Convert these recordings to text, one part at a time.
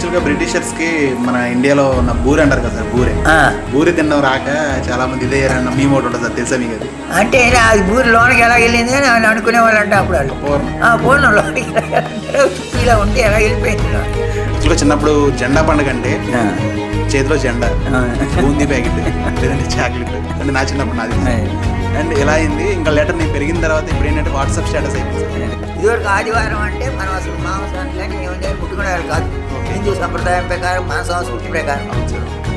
యాక్చువల్గా బ్రిటిషర్స్కి మన ఇండియాలో ఉన్న బూరె అంటారు కదా సార్, బూరె తినడం రాక చాలా మంది ఇదే మీ మోట ఉంటుంది సార్, తెలుసా మీకు అది? అంటే అది బూరి లోనికి ఎలా వెళ్ళింది అని అనుకునే వాళ్ళు అంటే అప్పుడు వాళ్ళు పూర్ణం లోనికి ఇలా ఉంటే ఎలా వెళ్ళిపోయింది. యాక్చువల్గా చిన్నప్పుడు జెండా పండుగ అంటే చేతిలో జెండా, బూందీ ప్యాకెట్, లేదంటే చాక్లెట్ అంటే నా చిన్నప్పుడు నాది. అండ్ ఎలా అయింది ఇంకా లెటర్ నేను పెరిగిన తర్వాత ఇప్పుడు ఏంటంటే వాట్సాప్ స్టేటస్ అయిపోయింది. ఇదివరకు ఆదివారం అంటే మనం అసలు మాంసాన్ని కానీ ఏమైనా ముట్టుకునేవాళ్ళు కాదు. హిందూ సంప్రదాయం ప్రకారం మన సంస్కృతి ప్రకారం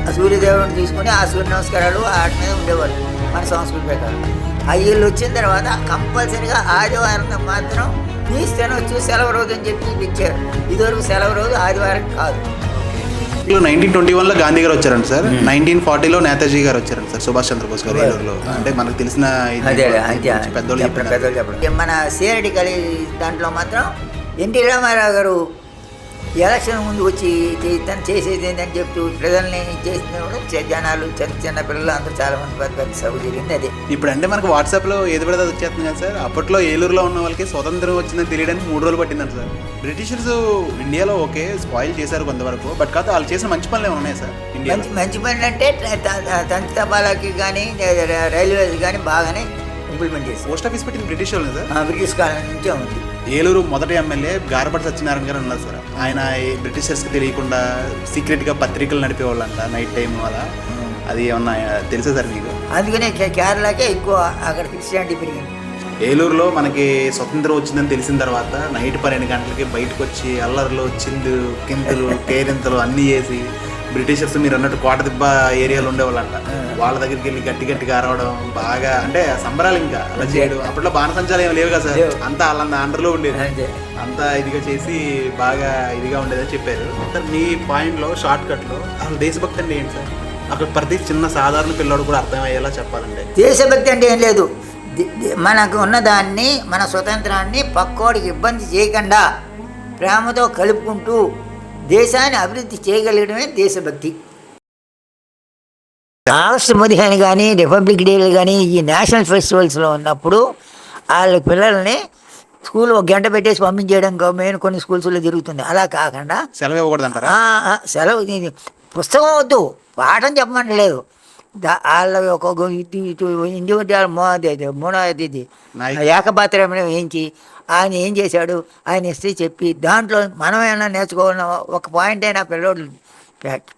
ఆ సూర్యదేవుడిని తీసుకుని ఆ సూర్య నమస్కారాలు వాటి మీద ఉండేవాళ్ళు మన సంస్కృతి ప్రకారం. ఆ వీళ్ళు వచ్చిన తర్వాత కంపల్సరీగా ఆదివారం మాత్రం తీస్తేనే వచ్చి సెలవు రోజు అని చెప్పి ఇచ్చారు. ఇదివరకు సెలవు రోజు ఆదివారం కాదు. 1921లో గాంధీ గారు వచ్చారండి సార్. 1940లో నేతాజీ గారు వచ్చారండి సార్, సుభాష్ చంద్రబోస్ గారు ఏలూరులో. అంటే మనకు తెలిసిన పెద్దోళ్ళు చెప్పారు. మన సిఆర్డి కలి దాంట్లో మాత్రం ఎన్టీ రామారావు గారు ఎలక్షన్ ముందు వచ్చి తను చేసేది ఏంటని చెప్తూ ప్రజల్ని చేసినప్పుడు జనాలు చిన్న చిన్న పిల్లలు అందరూ చాలా మంది పెద్ద పెద్ద సభ జరిగింది. అదే ఇప్పుడు అంటే మనకు వాట్సాప్లో ఏది పడితే అది వచ్చేస్తుంది కదా సార్. అప్పట్లో ఏలూరులో ఉన్న వాళ్ళకి స్వతంత్రం వచ్చిందని తెలియడానికి 3 రోజులు పట్టిందంట సార్. బ్రిటిషర్స్ ఇండియాలో ఓకే స్పాయిల్ చేశారు కొంతవరకు, బట్ కాదు వాళ్ళు చేసిన మంచి పనులు ఏమైనా ఉన్నాయి సార్ ఇండియా? మంచి పనులు అంటే తంతి తపాలాకి కానీ రైల్వేస్ కానీ బాగానే ఇంప్లిమెంట్ చేశారు. పోస్ట్ ఆఫీస్ పెట్టింది బ్రిటిష్ వాళ్ళు సార్, బ్రిటిష్ కాలం నుంచే ఉంది. ఏలూరు మొదటి ఎమ్మెల్యే గారపటి సత్యనారాయణ గారు ఉన్నారు సార్. ఆయన బ్రిటిషర్స్కి తెలియకుండా సీక్రెట్గా పత్రికలు నడిపేవాళ్ళంట నైట్ టైం అలా. అది ఏమన్నా తెలుసా సార్ మీకు? అందుకనే కేరళకే ఎక్కువ అక్కడ క్రిస్టియానిటీ పెరిగింది. ఏలూరులో మనకి స్వతంత్రం వచ్చిందని తెలిసిన తర్వాత నైట్ 12 గంటలకి బయటకు వచ్చి అల్లర్లు, చిందు, కింతులు, కేరింతలు అన్నీ చేసి బ్రిటిషర్స్ మీరు అన్నట్టు కోటదిబ్బ ఏరియాలో ఉండేవాళ్ళంట. వాళ్ళ దగ్గరికి వెళ్ళి గట్టిగా అరవడం, బాగా అంటే సంబరాలు ఇంకా అలా చేయడం. అప్పట్లో బాణసంచాలు ఏమి లేవు కదా సార్, అంతా వాళ్ళ అండర్లో ఉండేది. అంతా ఇదిగా చేసి బాగా ఇదిగా ఉండేదని చెప్పారు సార్. మీ పాయింట్లో షార్ట్ కట్లో అసలు దేశభక్తి అంటే ఏంటి సార్? అక్కడ ప్రతి చిన్న సాధారణ పిల్లడు కూడా అర్థమయ్యేలా చెప్పాలంటే దేశభక్తి అంటే ఏం లేదు, మనకు ఉన్నదాన్ని మన స్వతంత్రాన్ని పక్కోడికి ఇబ్బంది చేయకుండా ప్రేమతో కలుపుకుంటూ దేశాన్ని అభివృద్ధి చేయగలగడమే దేశభక్తి. ఆగస్టు 15 కానీ రిపబ్లిక్ డేలు కానీ ఈ నేషనల్ ఫెస్టివల్స్లో ఉన్నప్పుడు వాళ్ళ పిల్లల్ని స్కూల్ 1 గంట పెట్టేసి పంపించేయడం మెయిన్ కొన్ని స్కూల్స్లో జరుగుతుంది. అలా కాకుండా సెలవు ఇవ్వకూడదంటారా? సెలవు పుస్తకం వద్దు, పాఠం చెప్పమంటలేదు. వాళ్ళ ఒక ఇండివిజువల్ మూడవది ఏకపాత్ర వేయించి ఆయన ఏం చేశాడు ఆయన హిస్టరీ చెప్పి దాంట్లో మనం ఏమైనా నేర్చుకోవాలన్న ఒక పాయింట్ అయినా పిల్లోడు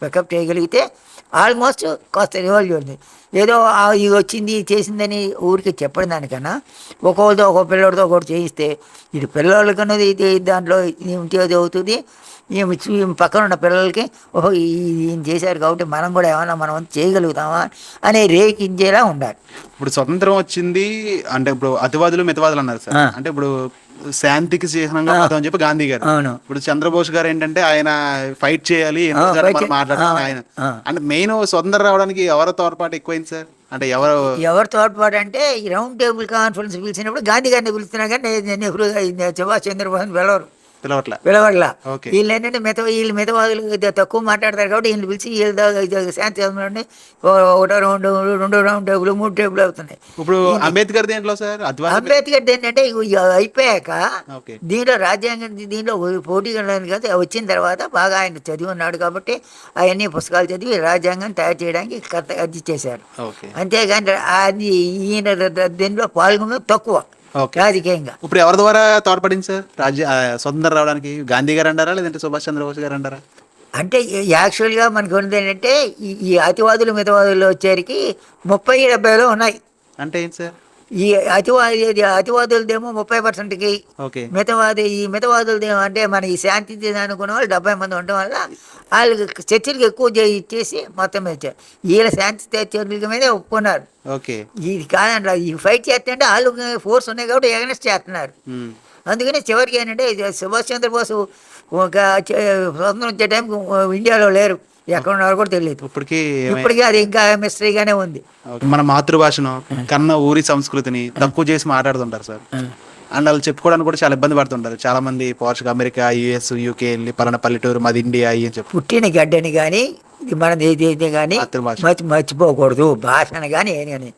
పికప్ చేయగలిగితే ఆల్మోస్ట్ కాస్త రివాల్వ్ అవుతుంది. ఏదో ఇది వచ్చింది చేసిందని ఊరికి చెప్పడం దానికన్నా ఒక్కొక్కరితో ఒక్కొక్క పిల్లోడితో ఒకటి చేయిస్తే ఇది పిల్లలకన్నది ఇది దాంట్లో ఇంటిది అవుతుంది. పక్కన ఉన్న పిల్లలకి ఓహో ఈయన చేశారు కాబట్టి మనం కూడా ఏమన్నా మనం చేయగలుగుతామా అనే రేకించేలా ఉండాలి. ఇప్పుడు స్వతంత్రం వచ్చింది అంటే ఇప్పుడు అతివాదులు మితవాదులు అన్నారు సార్. అంటే ఇప్పుడు శాంతికి చిహ్నంగా అని చెప్పి గాంధీ గారు. ఇప్పుడు చంద్రబోస్ గారు ఏంటంటే ఆయన ఫైట్ చేయాలి మాట్లాడాలి ఆయన. అంటే మెయిన్ స్వతంత్రం రావడానికి ఎవరి తోడ్పాటు ఎక్కువైంది సార్? అంటే ఎవరి తోడ్పాటు అంటే ఈ రౌండ్ టేబుల్ కాన్ఫరెన్స్ పిలిచినప్పుడు గాంధీ గారిని పిలుస్తున్నా కానీ నెహ్రూ సుభాష్ చంద్రబోస్ పిలవట్లా. వీళ్ళు ఏంటంటే వీళ్ళు మితవాదులు తక్కువ మాట్లాడతారు కాబట్టి వీళ్ళు పిలిచి వీళ్ళు శాంతి ఒకటో రౌండ్, 2వ రౌండ్ టేబుల్, 3 టేబుల్ అవుతున్నాయి. ఇప్పుడు అంబేద్కర్ దేంట్లో సార్? అంబేద్కర్ ఏంటంటే అయిపోయాక దీంట్లో రాజ్యాంగం దీంట్లో పోటీ వచ్చిన తర్వాత బాగా ఆయన చదివి ఉన్నాడు కాబట్టి అవన్నీ పుస్తకాలు చదివి రాజ్యాంగం తయారు చేయడానికి అది చేశారు. అంతేగాని అది ఈయన దీంట్లో పాల్గొనడం తక్కువ రాజకీయంగా. ఇప్పుడు ఎవరి ద్వారా తోడ్పడింది సార్ స్వతంత్రం రావడానికి? గాంధీ గారు అంటారా లేదంటే సుభాష్ చంద్రబోస్ గారు అంటారా? అంటే యాక్చువల్గా మనకు ఉన్నది ఏంటంటే ఈ అతివాదులు మితవాదులు వచ్చేసరికి 30-70లో ఉన్నాయి. అంటే ఏంటి సార్? ఈ అతివాదులదేమో 30%కి, మితవాదులదేమో అంటే మన ఈ శాంతి అనుకున్న వాళ్ళు 70 మంది ఉండడం వల్ల వాళ్ళు చర్చలకు ఎక్కువ ఇచ్చేసి మొత్తం ఇచ్చారు. వీళ్ళ శాంతి చర్చల మీద ఒప్పుకున్నారు. ఇది కాదండి, ఈ ఫైట్ చేస్తుంటే వాళ్ళు ఫోర్స్ ఉన్నాయి కాబట్టి ఎగనెస్ట్ చేస్తున్నారు. అందుకని చివరికి ఏంటంటే సుభాష్ చంద్రబోస్ ఒక స్వతంత్రం వచ్చే టైంకి ఇండియాలో లేరు, ఎక్కడ ఉన్నారో కూడా తెలియదు. ఇప్పటికీ అది ఇంకా మిస్టరీగానే ఉంది. మన మాతృభాషను కన్న ఊరి సంస్కృతిని తక్కువ చేసి మాట్లాడుతుంటారు సార్. అండ్ వాళ్ళు చెప్పుకోవడానికి కూడా చాలా ఇబ్బంది పడుతుంటారు చాలా మంది. పోర్చుగల్, అమెరికా, US, UK వెళ్ళి పలానా పల్లెటూరు మాది ఇండియా అని చెప్పి పుట్టిన గడ్డని కానీ మనది ఏదైతే కానీ మర్చిపోకూడదు భాషను కానీ ఏని కానీ.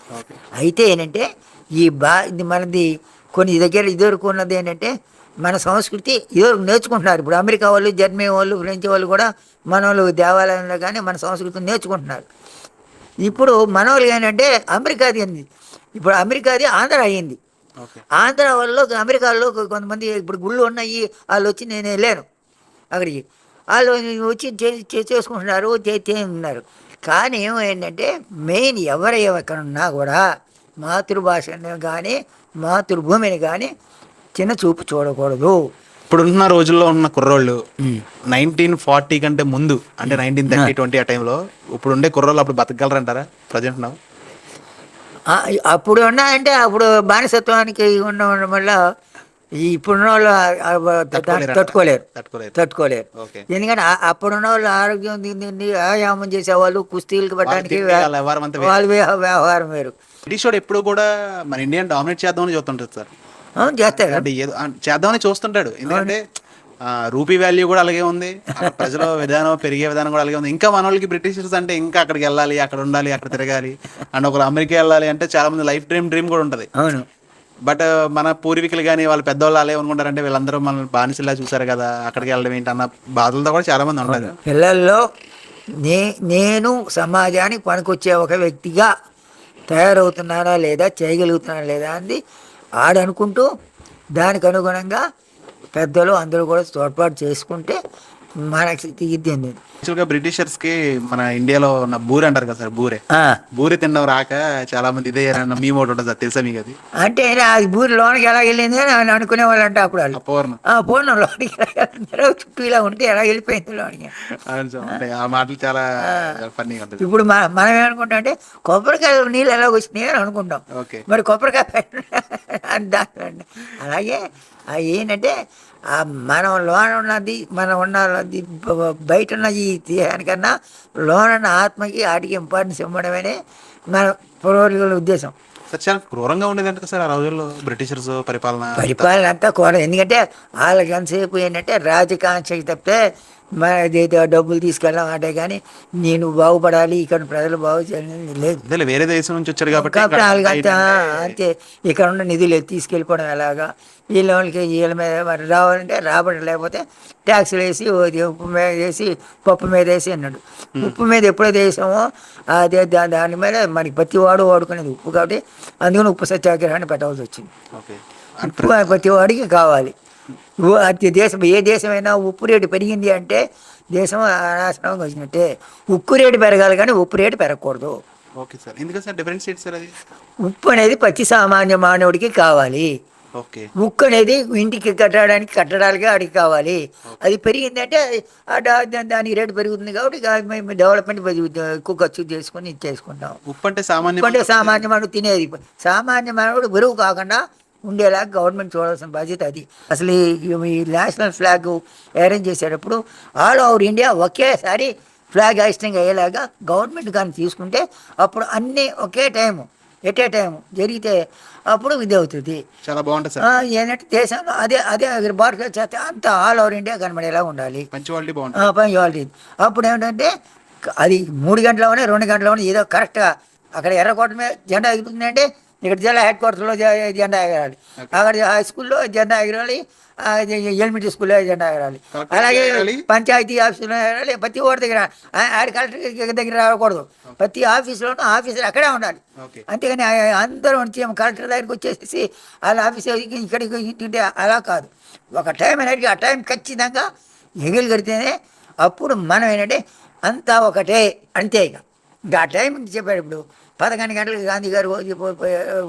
అయితే ఏంటంటే ఈ మనది కొన్ని దగ్గర ఇదివరకు ఉన్నది ఏంటంటే మన సంస్కృతి ఏదో నేర్చుకుంటున్నారు. ఇప్పుడు అమెరికా వాళ్ళు, జర్మనీ వాళ్ళు, ఫ్రెంచ్ వాళ్ళు కూడా మన వాళ్ళు దేవాలయంలో కానీ మన సంస్కృతిని నేర్చుకుంటున్నారు. ఇప్పుడు మన వాళ్ళు ఏంటంటే అమెరికాది అయింది, ఇప్పుడు అమెరికాది ఆంధ్ర అయ్యింది. ఓకే. ఆంధ్ర వాళ్ళు అమెరికాలో కొంతమంది ఇప్పుడు గుళ్ళు ఉన్నాయి, వాళ్ళు వచ్చి నేను వెళ్ళాను అక్కడికి, వాళ్ళు వచ్చి చేసుకుంటున్నారు, ఉన్నారు. కానీ ఏమైందంటే మెయిన్ ఎక్కడ ఉన్నా కూడా మాతృభాషని కానీ మాతృభూమిని కానీ చిన్న చూపు చూడకూడదు. ఇప్పుడున్న రోజుల్లో ఉన్న కుర్రోళ్ళు 1940 కంటే ముందు అంటే 1930-20 ఆ టైంలో ఇప్పుడుండే కుర్రోళ్ళు అప్పుడు బతకగలరంటారా ప్రజెంట్ నా? అప్పుడు ఉన్నాయంటే అప్పుడు బానిసత్వానికి ఉండడం వల్ల ఇప్పుడున్న వాళ్ళు తట్టుకోలేరు. ఎందుకంటే అప్పుడున్న వాళ్ళు ఆరోగ్యం తిండి వ్యాయామం చేసేవాళ్ళు, కుస్తీలకు పెట్టడానికి వాళ్ళు వ్యవహారం వేరు. బ్రిటిష్ వాడు ఎప్పుడు కూడా మన ఇండియన్ డామినేట్ చేద్దామని చూస్తుంటారు సార్. చేస్తాడు అంటే ఏదో చేద్దామని చూస్తుంటాడు. ఎందుకంటే రూపీ వాల్యూ కూడా అలాగే ఉంది, ప్రజల విధానం పెరిగే విధానం కూడా అలాగే ఉంది. ఇంకా మన వాళ్ళకి బ్రిటిషర్స్ అంటే ఇంకా అక్కడికి వెళ్ళాలి, అక్కడ ఉండాలి, అక్కడ తిరగాలి అండ్ ఒకరు అమెరికా వెళ్ళాలి అంటే చాలా మంది లైఫ్ డ్రీమ్ కూడా ఉంటుంది. అవును. బట్ మన పూర్వీకులు కానీ వాళ్ళ పెద్దవాళ్ళు అలా ఏమనుకుంటారంటే వీళ్ళందరూ మన బానిసలా చూసారు కదా, అక్కడికి వెళ్ళడం ఏంటి అన్న బాధలతో కూడా చాలా మంది ఉంటారు. పిల్లల్లో నేను సమాజానికి పనికొచ్చే ఒక వ్యక్తిగా తయారవుతున్నానా లేదా, చేయగలుగుతున్నానా లేదా అని ఆడనుకుంటూ దానికి అనుగుణంగా పెద్దలు అందరూ కూడా తోడ్పాటు చేసుకుంటే మనకి తీద్దింది. యాక్చువల్గా బ్రిటిషర్స్ కి మన ఇండియాలో ఉన్న బూరి అంటారు కదా సార్, బూరి తినడం రాక చాలా మంది ఇదే మేము ఒకటి ఉంటుంది సార్, తెలుసా మీకు అది? అంటే అది బూరి లోనికి ఎలా వెళ్ళింది అని అనుకునే వాళ్ళు అంటే అప్పుడు వాళ్ళు పూర్ణం లోనికి చుట్టూ ఇలా ఉంటే ఎలా వెళ్ళిపోయింది లోనికి. ఆ మాటలు చాలా ఫన్నీగా ఉంటుంది. ఇప్పుడు మనం ఏమనుకుంటాం అంటే కొబ్బరికాయ నీళ్ళు ఎలా వచ్చినాయి అని అనుకుంటాం. మరి కొబ్బరికాయ అలాగే ఏంటంటే మనం లోన ఉన్నది, మనం ఉన్నది బయట ఉన్నది ఈ దేహానికన్నా లోన ఆత్మకి వాటికి ఇంపార్టెన్స్ ఇవ్వడమనే మన పూర్వీకుల ఉద్దేశం. చాలా క్రూరంగా ఉండేదంటే సార్ ఆ రోజుల్లో బ్రిటిషర్స్ పరిపాలన అంతా కూర. ఎందుకంటే వాళ్ళకి ఎంతసేపు ఏంటంటే రాజకాంక్షకి తప్పితే మన డబ్బులు తీసుకెళ్ళాం అంటే కానీ నేను బాగుపడాలి, ఇక్కడ ప్రజలు బాగు చేయాలని లేదు. వేరే దేశం నుంచి వచ్చారు కాబట్టి అంతే. ఇక్కడ ఉన్న నిధులు తీసుకెళ్ళిపోవడం ఎలాగా, వీళ్ళకి వీళ్ళ మీద మరి రావాలంటే రాబడి, లేకపోతే ట్యాక్సులు వేసి ఉప్పు మీద వేసి పప్పు మీద వేసి అన్నాడు. ఉప్పు మీద ఎప్పుడైతే వేసామో అదే దాని మీద మనకి ప్రతి వాడు వాడుకునేది ఉప్పు, కాబట్టి అందుకని ఉప్పు సత్యాగ్రహాన్ని పెట్టవలసి వచ్చింది. ఉప్పు ప్రతి వాడికి కావాలి. దేశం ఏ దేశమైనా ఉప్పు రేటు పెరిగింది అంటే దేశం నాశనం వచ్చినట్టే. ఉక్కు రేటు పెరగాలి కానీ ఉప్పు రేటు పెరగకూడదు. ఉప్పు అనేది ప్రతి సామాన్య మానవుడికి కావాలి. ఉక్కు అనేది ఇంటికి కట్టడానికి అడిగి కావాలి. అది పెరిగిందంటే దానికి రేటు పెరుగుతుంది కాబట్టి డెవలప్మెంట్ ఎక్కువ ఖర్చు చేసుకుని ఇచ్చేసుకుంటాం. ఉప్పు అంటే సామాన్య మానవుడు తినేది, సామాన్య మానవుడు బరువు కాకుండా ఉండేలా గవర్నమెంట్ చూడాల్సిన బాధ్యత అది. అసలు ఈ నేషనల్ ఫ్లాగ్ అరేంజ్ చేసేటప్పుడు ఆల్ ఓవర్ ఇండియా ఒకేసారి ఫ్లాగ్ హాయిస్టింగ్ అయ్యేలాగా గవర్నమెంట్ కానీ తీసుకుంటే అప్పుడు అన్నీ ఒకే టైము ఎట్ ఏ టైము జరిగితే అప్పుడు ఇది అవుతుంది. చాలా బాగుంటుంది. ఏంటంటే దేశంలో అదే భారత చేస్తే అంతా ఆల్ ఓవర్ ఇండియా కనబడేలా ఉండాలి. పంచువాలిటీ. అప్పుడు ఏమిటంటే అది 3 గంటలోనే 2 గంటలోనే ఏదో కరెక్ట్గా అక్కడ ఎర్రకోట మీద జెండా ఎగురుతుంది అంటే ఇక్కడ జిల్లా హెడ్ క్వార్టర్లో జెండా ఎగరాలి, అక్కడ హై స్కూల్లో జెండా ఎగరాలి, ఎలిమెంటరీ స్కూల్లో జెండా ఎగరాలి, అలాగే పంచాయతీ ఆఫీసులో ఎగరాలి. ప్రతి ఓడి దగ్గర ఆడ కలెక్టర్ దగ్గర రాకూడదు, ప్రతి ఆఫీసులోనూ ఆఫీసర్ అక్కడే ఉండాలి. అంతేగాని అందరూ వచ్చి కలెక్టర్ దగ్గరికి వచ్చేసి వాళ్ళ ఆఫీసర్ ఇక్కడికి ఇంటింటే అలా కాదు. ఒక టైం అనేది ఆ టైం ఖచ్చితంగా ఎగలిగడితేనే అప్పుడు మనం ఏంటంటే అంతా ఒకటే. అంతే ఇక ఆ టైం చెప్పాడు. ఇప్పుడు 11 గంటలకు గాంధీ గారు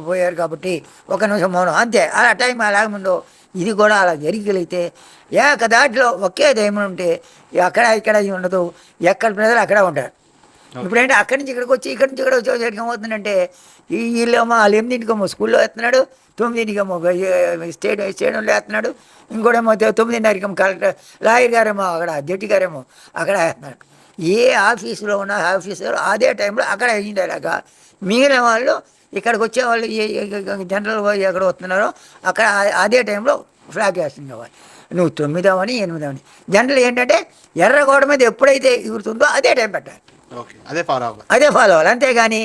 పోయారు కాబట్టి 1 నిమిషం మౌనం, అంతే. అలా టైం అలాగే ముందు ఇది కూడా అలా జరిగలిగితే దాంట్లో ఒకే దైవం ఉంటే అక్కడ ఇక్కడ ఉండదు, ఎక్కడ ప్రజలు అక్కడ ఉంటారు. ఇప్పుడంటే అక్కడి నుంచి ఇక్కడికి వచ్చి ఇక్కడి నుంచి ఇక్కడ వచ్చేసరికి ఏమవుతుందంటే వీళ్ళేమో వాళ్ళు 8ంటికేమో స్కూల్లో వేస్తున్నాడు, 9ంటికేమో స్టేడియంలో వేస్తున్నాడు, ఇంకోటేమో 9:30కేమో కలెక్టర్ లాయర్ గారేమో అక్కడ జడ్జి గారేమో అక్కడ వేస్తున్నాడు. ఏ ఆఫీసులో ఉన్న ఆఫీసర్ అదే టైంలో అక్కడ అయ్యిండేలాగా మిగిలిన వాళ్ళు ఇక్కడికి వచ్చేవాళ్ళు జనరల్ ఎక్కడ వస్తున్నారో అక్కడ అదే టైంలో ఫ్లాగ్ వేస్తుంది కావాలి. నువ్వు 9 అవని 8 అవని జనరల్ ఏంటంటే ఎర్రగోడ మీద ఎప్పుడైతే ఎగురుతుందో అదే టైం పెట్టాలి, అదే ఫాలో అవ్వాలి. అంతేగాని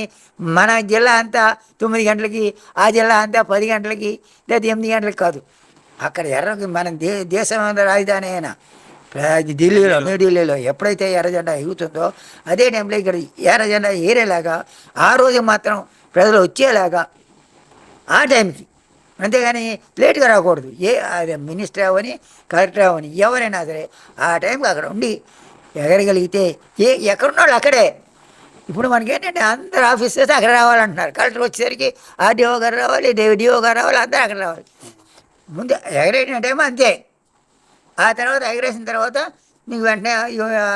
మన జిల్లా అంతా 9 గంటలకి, ఆ జిల్లా అంతా 10 గంటలకి లేదా 8 గంటలకి కాదు. అక్కడ మన దేశం రాజధాని అయినా ఢిల్లీలో న్యూఢిల్లీలో ఎప్పుడైతే ఎర్ర జెండా ఎగుతుందో అదే టైంలో ఇక్కడ ఎర్ర జెండా ఏరేలాగా ఆ రోజు మాత్రం ప్రజలు వచ్చేలాగా ఆ టైంకి, అంతేగాని లేట్గా రాకూడదు. అదే మినిస్టర్ అవని కలెక్టర్ అవని ఎవరైనా సరే ఆ టైంకి అక్కడ ఉండి ఎగరగలిగితే ఎక్కడున్న వాళ్ళు అక్కడే. ఇప్పుడు మనకి ఏంటంటే అందరు ఆఫీసర్స్ అక్కడ రావాలంటున్నారు. కలెక్టర్ వచ్చేసరికి ఆర్డీఓ గారు రావాలి, డిఓ గారు రావాలి, అందరూ అక్కడ రావాలి. ముందు ఎగరేసిన టైం అంతే. ఆ తర్వాత ఎగరేసిన తర్వాత నీకు వెంటనే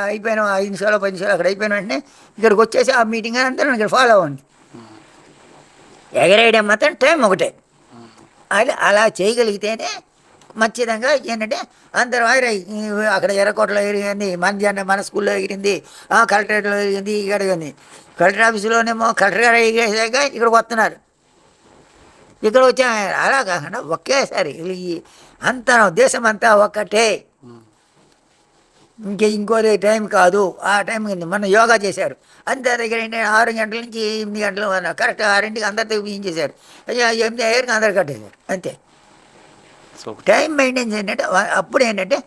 అయిపోయిన 5 నిమిషాలు 10 నిమిషాలు అక్కడ అయిపోయిన వెంటనే ఇక్కడికి వచ్చేసి ఆ మీటింగ్ అంతా ఇక్కడ ఫాలో అవ్వండి. ఎగరేయడం మాత్రం టైం ఒకటే. అది అలా చేయగలిగితేనే ఖచ్చితంగా ఏంటంటే అందరూ అక్కడ ఎర్రకోటలో ఎగిరింది, మన జెండా మన స్కూల్లో ఎగిరింది, కలెక్టరేట్లో ఎగిరింది, ఇక్కడ ఎగిరింది. కలెక్టర్ ఆఫీసులోనేమో కలెక్టర్ గారు ఎగిరేసాక ఇక్కడికి వస్తున్నారు. ఇక్కడ వచ్చా అలా కాకుండా ఒకేసారి అంతా దేశం అంతా ఒక్కటే. ఇంకోది టైం కాదు. ఆ టైం మొన్న యోగా చేశారు. అందరి దగ్గర 6 గంటల నుంచి 8 గంటలు కరెక్ట్ 6ంటికి అందరితో చేశారు. 8 అయ్యారికి అందరు కట్టేశారు అంతే. టైం మెయింటైన్స్ ఏంటంటే అప్పుడు ఏంటంటే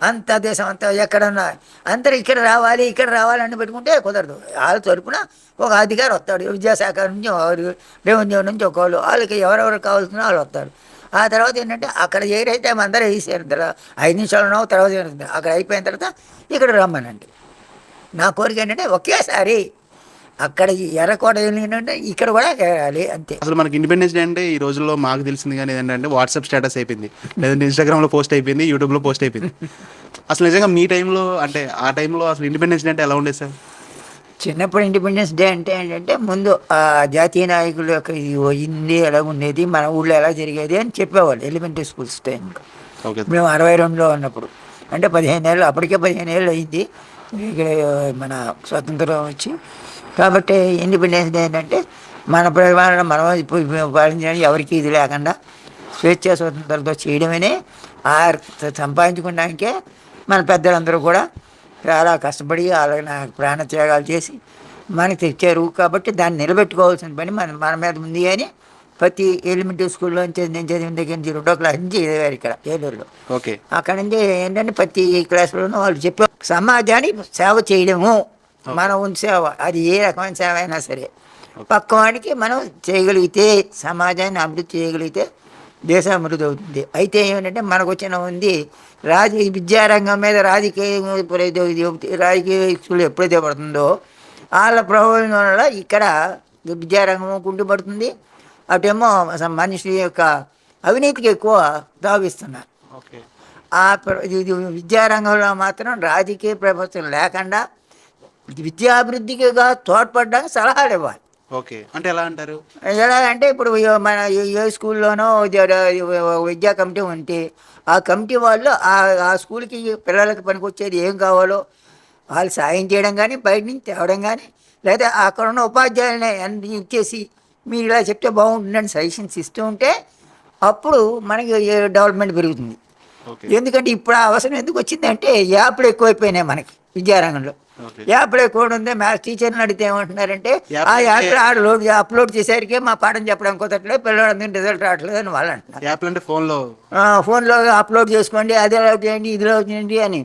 అంత దేశం అంతా ఎక్కడన్నా అందరూ ఇక్కడ రావాలి అని పెట్టుకుంటే కుదరదు. వాళ్ళ తరపున ఒక అధికారి వస్తాడు, విద్యాశాఖ నుంచి రెవెన్యూ నుంచి ఒకళ్ళు, వాళ్ళకి ఎవరెవరు కావాల్సిన వాళ్ళు వస్తారు. ఆ తర్వాత ఏంటంటే అక్కడ ఏదైతే అందరూ వేసారు తర్వాత 5 నిమిషాలు తర్వాత అక్కడ అయిపోయిన తర్వాత ఇక్కడ రమ్మనండి. నా కోరిక ఏంటంటే ఒకేసారి అక్కడ ఎర్రకోట ఏంటంటే ఇక్కడ కూడా వెళ్ళాలి అంతే. అసలు మనకి ఇండిపెండెన్స్ డే అంటే ఈ రోజుల్లో మాకు తెలిసింది కానీ ఏంటంటే వాట్సాప్ స్టేటస్ అయిపోయింది, లేదంటే ఇన్స్టాగ్రామ్లో పోస్ట్ అయిపోయింది, యూట్యూబ్లో పోస్ట్ అయిపోయింది. అసలు నిజంగా మీ టైంలో అంటే ఆ టైంలో అసలు ఇండిపెండెన్స్ డే అంటే ఎలా ఉండేది సార్? చిన్నప్పుడు ఇండిపెండెన్స్ డే అంటే ఏంటంటే ముందు ఆ జాతీయ నాయకుల యొక్క ఇది ఎలా ఉండేది, మన ఊళ్ళో ఎలా జరిగేది అని చెప్పేవాళ్ళు ఎలిమెంటరీ స్కూల్స్ టైంలో. మేము 62లో ఉన్నప్పుడు అంటే 15 ఏళ్ళు, అప్పటికే 15 ఏళ్ళు అయింది ఇక్కడ మన స్వతంత్రం వచ్చి. కాబట్టి ఇండిపెండెన్స్ డే ఏంటంటే మన పరిపాలన మనం పాలించడానికి ఎవరికి ఇది లేకుండా స్వేచ్ఛ స్వతంత్రంతో చేయడమనే సంపాదించుకోవడానికే మన పెద్దలందరూ కూడా చాలా కష్టపడి అలాగే ప్రాణత్యాగాలు చేసి మనకి తెచ్చారు. కాబట్టి దాన్ని నిలబెట్టుకోవాల్సిన పని మన మీద ఉంది. అని ప్రతి ఎలిమెంటరీ స్కూల్లో నేను చదివిన దగ్గర నుంచి 2వ క్లాస్ నుంచి చదివారు ఇక్కడ ఏలూరులో. ఓకే. అక్కడ నుంచి ఏంటంటే ప్రతి క్లాసులోనూ వాళ్ళు చెప్పే సమాజానికి సేవ చేయడము మన సేవ, అది ఏ రకమైన సేవ అయినా సరే పక్కవాడికి మనం చేయగలిగితే, సమాజాన్ని అభివృద్ధి చేయగలిగితే దేశం అభివృద్ధి అవుతుంది. అయితే ఏమిటంటే మనకు వచ్చిన ఉంది విద్యారంగం మీద రాజకీయ స్కూల్ ఎప్పుడైతే పడుతుందో వాళ్ళ ప్రభావం వల్ల ఇక్కడ విద్యారంగం కుంటుపడుతుంది. అటేమో మనిషి యొక్క అవినీతికి ఎక్కువ దావిస్తున్నారు. విద్యారంగంలో మాత్రం రాజకీయ ప్రభుత్వం లేకుండా విద్యాభివృద్ధిగా తోడ్పడడానికి సలహాలు ఇవ్వాలి. ఓకే. అంటే ఎలా అంటారు? ఎలా అంటే ఇప్పుడు మన ఏ స్కూల్లోనో విద్యా కమిటీ ఉంటే ఆ కమిటీ వాళ్ళు ఆ స్కూల్కి పిల్లలకి పనికొచ్చేది ఏం కావాలో వాళ్ళు సాయం చేయడం కానీ, బయట నుంచి తేవడం కానీ, లేదా అక్కడ ఉన్న ఉపాధ్యాయులని అన్ని ఇచ్చేసి మీరు ఇలా చెప్తే బాగుంటుందని సజెషన్స్ ఇస్తూ ఉంటే అప్పుడు మనకి డెవలప్మెంట్ పెరుగుతుంది. ఎందుకంటే ఇప్పుడు ఆ అవసరం ఎందుకు వచ్చిందంటే యాప్లు ఎక్కువైపోయినాయి మనకి విద్యారంగంలో. యాప్లు ఎక్కువ ఉంది. మ్యాథ్స్ టీచర్ని అడిగితే ఏమంటున్నారంటే ఆ యాప్లో అప్లోడ్ చేసేసరికి మా పాఠం చెప్పడం కుదరట్లేదు, పిల్లలందరికీ రిజల్ట్ రావట్లేదు అని వాళ్ళు అంటున్నారు. యాప్లు అంటే ఫోన్లో అప్లోడ్ చేసుకోండి, అది ఎలా చేయండి, ఇదిలో చేయండి అని.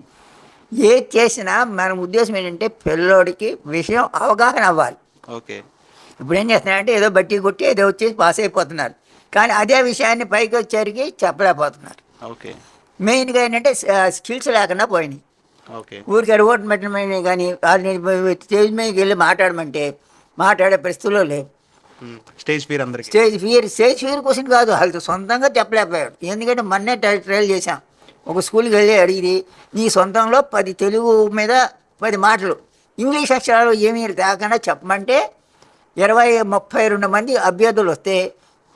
ఏది చేసినా మన ఉద్దేశం ఏంటంటే పిల్లోడికి విషయం అవగాహన అవ్వాలి. ఓకే. ఇప్పుడు ఏం చేస్తున్నారంటే ఏదో బట్టి కొట్టి ఏదో వచ్చేసి పాస్ అయిపోతున్నారు, కానీ అదే విషయాన్ని పైకి వచ్చేసరికి చెప్పలేకపోతున్నారు. ఓకే. మెయిన్గా ఏంటంటే స్కిల్స్ లేకుండా పోయినాయి. ఊరికి అడగొట్టు పెట్టడమే కానీ వాళ్ళని స్టేజ్ మీదకి వెళ్ళి మాట్లాడమంటే మాట్లాడే పరిస్థితుల్లో లేవు. స్టేజ్ ఫియర్ క్వశ్చన్ కాదు, వాళ్ళతో సొంతంగా చెప్పలేకపోయాడు. ఎందుకంటే మొన్నే ట్రయల్ చేశాం. ఒక స్కూల్కి వెళ్ళి అడిగితే నీ సొంతంలో 10 తెలుగు మీద 10 మాటలు ఇంగ్లీష్ అక్షరాలు ఏమీ లేకుండా చెప్పమంటే 20-32 మంది అభ్యర్థులు వస్తే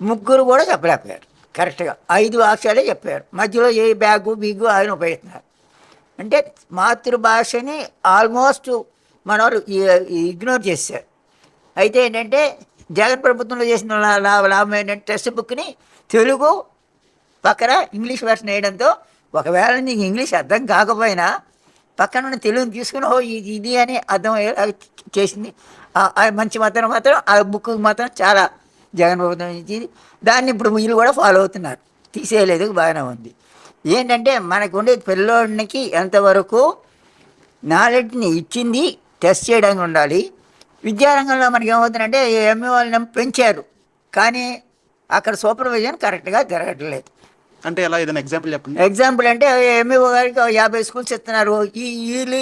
3 కూడా చెప్పలేకపోయారు. కరెక్ట్గా 5 అక్షరాలే చెప్పారు. మధ్యలో ఏ బ్యాగు బిగ్గు ఆయన ఉపయోగిస్తున్నారు. అంటే మాతృభాషని ఆల్మోస్ట్ మన వాళ్ళు ఇగ్నోర్ చేశారు. అయితే ఏంటంటే జగన్ ప్రభుత్వంలో చేసిన లాభం ఏంటంటే టెక్స్ట్ బుక్ని తెలుగు పక్కన ఇంగ్లీష్ వెర్షన్ వేయడంతో ఒకవేళ నీకు ఇంగ్లీష్ అర్థం కాకపోయినా పక్కన తెలుగుని తీసుకుని ఇది అని అర్థం చేసింది. మంచి మాత్రం ఆ బుక్ మాత్రం చాలా జగన్ ప్రభుత్వం ఇచ్చింది. దాన్ని ఇప్పుడు వీళ్ళు కూడా ఫాలో అవుతున్నారు, తీసేయలేదు, బాగానే ఉంది. ఏంటంటే మనకు ఉండే పిల్లోడికి ఎంతవరకు నాలెడ్జ్ని ఇచ్చింది టెస్ట్ చేయడానికి ఉండాలి. విద్యారంగంలో మనకి ఏమవుతుందంటే ఎంఏ వాళ్ళని పెంచారు, కానీ అక్కడ సూపర్విజన్ కరెక్ట్గా జరగట్లేదు. అంటే ఎలా ఏదైనా ఎగ్జాంపుల్ చెప్పండి. ఎగ్జాంపుల్ అంటే ఎంఈఓ గారికి 50 స్కూల్స్ ఇస్తున్నారు. ఈ వీళ్ళు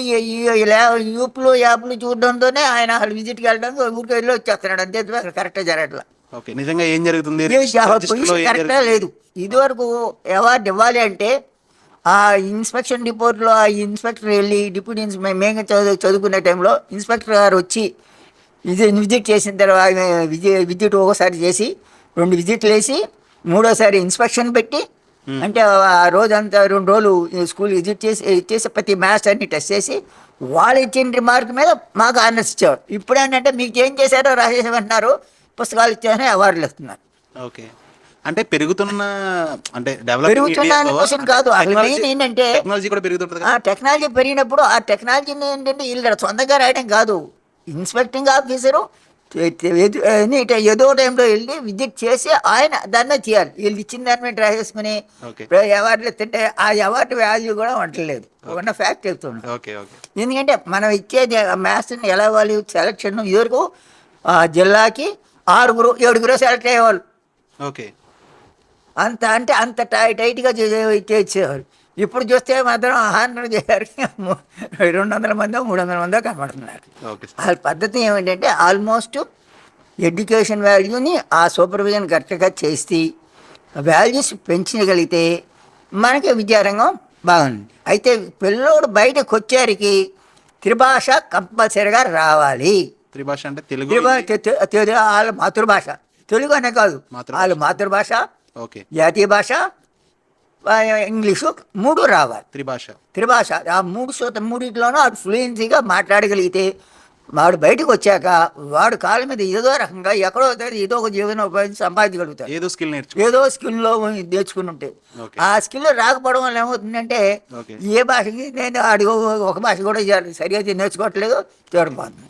యూప్లు యాప్లు చూడడంతోనే ఆయన విజిట్కి వెళ్ళడానికి ఊరికి వెళ్ళి వచ్చేస్తున్నాడు, అంతే తప్ప అక్కడ కరెక్ట్గా జరగట్లేదు. ఓకే, నిజంగా ఏం జరుగుతుంది పొజిషన్ కరెక్ట్గా లేదు. ఇదివరకు అవార్డు ఇవ్వాలి అంటే ఆ ఇన్స్పెక్షన్ రిపోర్ట్లో ఆ ఇన్స్పెక్టర్ వెళ్ళి డిప్యూటీ మేము చదువుకునే టైంలో ఇన్స్పెక్టర్ గారు వచ్చి విజిట్ చేసిన తర్వాత విజిట్ ఒకసారి చేసి 2 విజిట్లు వేసి మూడోసారి ఇన్స్పెక్షన్ పెట్టి, అంటే ఆ రోజంతా 2 రోజులు స్కూల్ విజిట్ చేసి ప్రతి మ్యాథ్స్ అన్ని టెస్ట్ చేసి వాళ్ళు ఇచ్చిన రిమార్క్ మీద మాకు ఆనర్స్ ఇచ్చేవారు. ఇప్పుడు ఏంటంటే మీకు ఏం చేశారో రాసేసామంటున్నారు, పుస్తకాలు ఇచ్చారని అవార్డులు ఇస్తున్నారు. ఓకే, అంటే పెరుగుతున్న అంటే పెరుగుతున్న క్వశ్చన్ కాదు, అసలు మెయిన్ ఏంటంటే టెక్నాలజీ కూడా పెరుగుతుంది. టెక్నాలజీ పెరిగినప్పుడు ఆ టెక్నాలజీని ఏంటంటే వీళ్ళు సొంతంగా రాయడం కాదు, ఇన్స్పెక్టింగ్ ఆఫీసరు ఏదో టైంలో వెళ్ళి విజిట్ చేసి ఆయన దాన్నే చేయాలి. వీళ్ళు ఇచ్చిన దాని మీద రాసేసుకుని అవార్డులు ఇస్తుంటే ఆ అవార్డు వాల్యూ కూడా ఉండలేదు, ఉన్న ఫ్యాక్ట్ చెప్తున్నాను. ఎందుకంటే మనం ఇచ్చేది మ్యాథ్స్ని ఎలా వాళ్ళు సెలక్షన్ ఇదివరకు జిల్లాకి 6 7 సెలెక్ట్ అయ్యేవాళ్ళు. ఓకే, అంత టైట్గా ఇచ్చేవాళ్ళు. ఇప్పుడు చూస్తే మాత్రం 100 చేశారు, 200 మందో 300 మందో కనబడుతున్నారు. వాళ్ళ పద్ధతి ఏమిటంటే ఆల్మోస్ట్ ఎడ్యుకేషన్ వాల్యూని ఆ సూపర్విజన్ కరెక్ట్గా చేసి వాల్యూస్ పెంచగలిగితే మనకి విద్యారంగం బాగుంది. అయితే పిల్లోడు బయటకు వచ్చేసరికి త్రిభాష కంపల్సరీగా రావాలి. త్రిభాష అంటే తెలుగు, వాళ్ళ మాతృభాష తెలుగు అనే కాదు, వాళ్ళ మాతృభాష, జాతీయ భాష, ఇంగ్లీషు 3 రావాలి. త్రిభాష ఆ 3 వాడు ఫ్లూయెన్సీగా మాట్లాడగలిగితే వాడు బయటకు వచ్చాక వాడు కాళ్ళ మీద ఏదో రకంగా ఎక్కడో ఏదో ఒక జీవనోపాధి సంపాదించగలుగుతాడు. ఏదో స్కిల్లో నేర్చుకుని ఉంటే ఆ స్కిల్ రాకపోవడం వల్ల ఏమవుతుందంటే ఏ భాషకి నేను ఒక భాష కూడా సరిగా నేర్చుకోవట్లేదు, తేడిపోతుంది.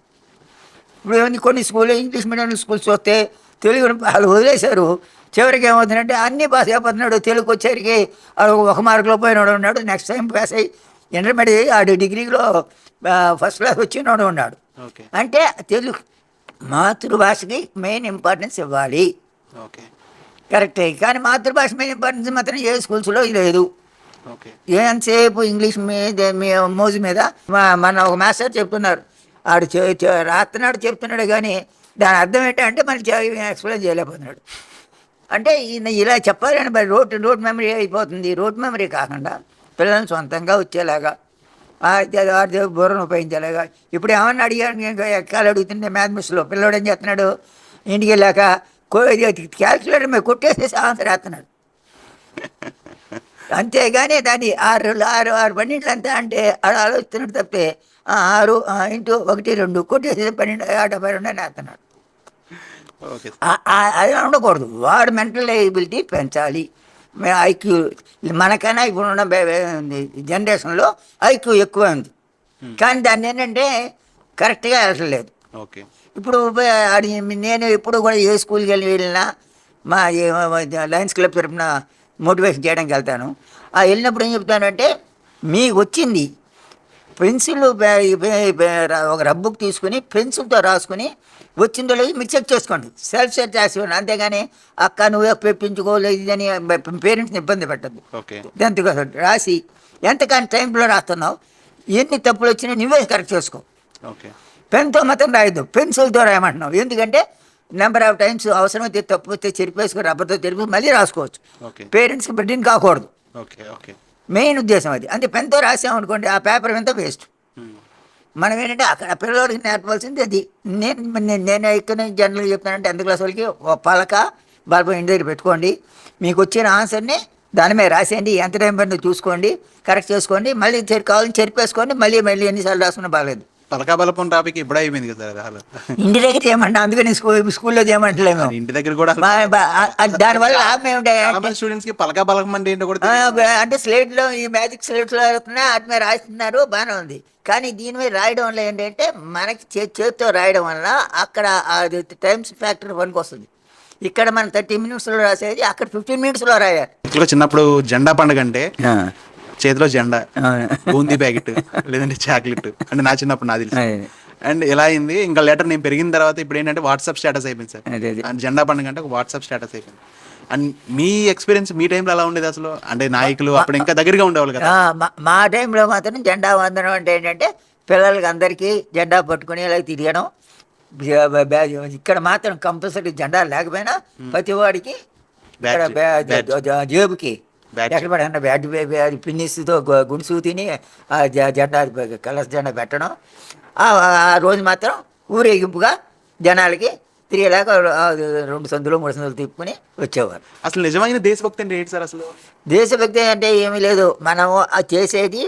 ఇప్పుడు కొన్ని స్కూల్లో ఇంగ్లీష్ మీడియం స్కూల్స్ వస్తే తెలుగు వాళ్ళు వదిలేశారు. చివరికి ఏమవుతుందంటే అన్ని పాస్ అయిపోతున్నాడు, తెలుగు వచ్చేసరికి 1 మార్కులో పోయినాడు ఉన్నాడు, నెక్స్ట్ టైం పాస్ అయ్యి ఇంటర్మీడియట్ ఆడు డిగ్రీలో ఫస్ట్ క్లాస్ వచ్చినాడు ఉన్నాడు. అంటే తెలుగు మాతృభాషకి మెయిన్ ఇంపార్టెన్స్ ఇవ్వాలి, కరెక్టే. కానీ మాతృభాష మెయిన్ ఇంపార్టెన్స్ మాత్రం ఏ స్కూల్స్లో లేదు. ఎంతసేపు ఇంగ్లీష్ మీద మోజు మీద మన ఒక మాస్టర్ చెప్తున్నారు, ఆడు రాస్తున్నాడు చెప్తున్నాడు, కానీ దాని అర్థం ఏంటంటే మనకి ఎక్స్ప్లెయిన్ చేయలేకపోతున్నాడు. అంటే ఇలా చెప్పాలని మరి రోడ్ మెమరీ అయిపోతుంది. రోడ్ మెమరీ కాకుండా పిల్లల్ని సొంతంగా వచ్చేలాగా బుర్రను ఉపయోగించేలాగా. ఇప్పుడు ఏమన్నా అడిగాడు ఎక్కాలు అడుగుతుంటే మ్యాథమెటిక్స్లో పిల్లవాడు ఏం చేస్తున్నాడు, ఇంటికి వెళ్ళాక క్యాల్కులేటర్ మీద కొట్టేసేసి ఆన్సర్ వేస్తున్నాడు. అంతేగాని దాన్ని 6 12 అంతా అంటే అలా ఆలోచిస్తున్నాడు తప్పితే 6 × 1 2 కొట్టేసి 12 72 అని వేస్తున్నాడు. అది ఉండకూడదు. వాడు మెంటల్ ఎబిలిటీ పెంచాలి. ఐక్యూ మనకైనా ఇప్పుడున్న జనరేషన్లో ఐక్యూ ఎక్కువ ఉంది, కానీ దాన్ని ఏంటంటే కరెక్ట్గా వెళ్ళట్లేదు. ఇప్పుడు నేను ఎప్పుడు కూడా ఏ స్కూల్కి వెళ్ళినా మా లయన్స్ క్లబ్ తరఫున మోటివేషన్ చేయడానికి వెళ్తాను. వెళ్ళినప్పుడు ఏం చెప్తానంటే, మీకు వచ్చింది పెన్సిల్ ఒక రబ్బుక్ తీసుకుని పెన్సిల్తో రాసుకుని వచ్చిందో లేదు మీరు చెక్ చేసుకోండి, సెల్ఫ్ సెట్ చేసుకోండి. అంతేగాని అక్క నువ్వే పెప్పించుకోలేదు ఇదని పేరెంట్స్ని ఇబ్బంది పెట్టద్దు. దాంతో రాసి ఎంతకాని టైంలో రాస్తున్నావు, ఎన్ని తప్పులు వచ్చినా నువ్వే కరెక్ట్ చేసుకో. పెన్తో మాత్రం రాయద్దు, పెన్సిల్తో రాయమంటున్నావు. ఎందుకంటే నెంబర్ ఆఫ్ టైమ్స్ అవసరమైతే తప్పు వస్తే చెరిపేసుకొని రబ్బర్తో చెరిపేసి మళ్ళీ రాసుకోవచ్చు. పేరెంట్స్కి బెడ్డిన్ కాకూడదు, మెయిన్ ఉద్దేశం అది. అంటే పెన్తో రాసామనుకోండి ఆ పేపర్ ఎంత వేస్ట్. మనం ఏంటంటే అక్కడ పిల్లలకి నేర్పవలసింది అది. నేను ఇక్కడ జనరల్గా చెప్తానంటే 10th క్లాస్ వాళ్ళకి ఒక పలక బల్బం ఇంటి దగ్గర పెట్టుకోండి, మీకు వచ్చిన ఆన్సర్ని దాని మీద రాసేయండి, ఎంత టైం పడినా చూసుకోండి, కరెక్ట్ చేసుకోండి, మళ్ళీ కావాలని చెరిపేసుకోండి, మళ్ళీ ఎన్నిసార్లు రాసుకున్నా బాగలేదు. పలకా బలపం టాపిక్ ఇప్పుడు అయిపోయింది కదా, ఇంటి దగ్గర చేయమంటా, అందుకని స్కూల్లో చేయమంటలేము. ఇంటి దగ్గర కూడా దానివల్ల స్టూడెంట్స్ కి పలకా బలపం అంటే ఏంటో కూడా అంటే స్లేట్లో ఈ మ్యాజిక్ స్లేట్లో అవుతున్నాయి, వాటి మీద రాస్తున్నారు, బాగానే ఉంది. కానీ దీని మీద రాయడం వల్ల ఏంటంటే మనకి చేతితో రాయడం వల్ల అక్కడ అది టైమ్స్ ఫ్యాక్టర్ పనికి వస్తుంది. ఇక్కడ మనం 30 మినిట్స్లో రాసేది అక్కడ 15 మినిట్స్లో రాయాలి. యాక్చువల్గా చిన్నప్పుడు జెండా పండుగ అంటే చేతిలో జెండా, బూందీ ప్యాకెట్, లేదంటే చాక్లెట్ అంటే నా చిన్నప్పుడు నాకు తెలుసు. అండ్ ఎలా అయింది ఇంకా లెటర్ నేను పెరిగిన తర్వాత ఇప్పుడు ఏంటంటే వాట్సాప్ స్టేటస్ అయిపోయింది సార్. అండ్ జెండా పండుగ అంటే ఒక వాట్సాప్ స్టేటస్ అయిపోయింది. అండ్ మీ ఎక్స్పీరియన్స్ మీ టైంలో ఎలా ఉండేది అసలు? అంటే నాయకులు అప్పుడు ఇంకా దగ్గరగా ఉండేవాళ్ళు కదా. మా టైంలో మాత్రం జెండా వందనం అంటే ఏంటంటే పిల్లలకి అందరికీ జెండా పట్టుకుని ఇలా తిరగడం. ఇక్కడ మాత్రం కంపల్సరీ జెండా లేకపోయినా ప్రతి వాడికి ఇక్కడ జేబుకి ఎక్కడ పడకుండా బ్యాట్ పిన్నిస్తో గుడిసు తిని ఆ జెండా కలర్స్ జెండా పెట్టడం. ఆ రోజు మాత్రం ఊరేగింపుగా జనాలకి తిరిగేలాగా 2 సందులు 3 సందులు తిప్పుకొని వచ్చేవారు. అసలు నిజమైన దేశభక్తి అంటే ఏంటి సార్ అసలు? దేశభక్తి అంటే ఏమీ లేదు, మనము చేసేది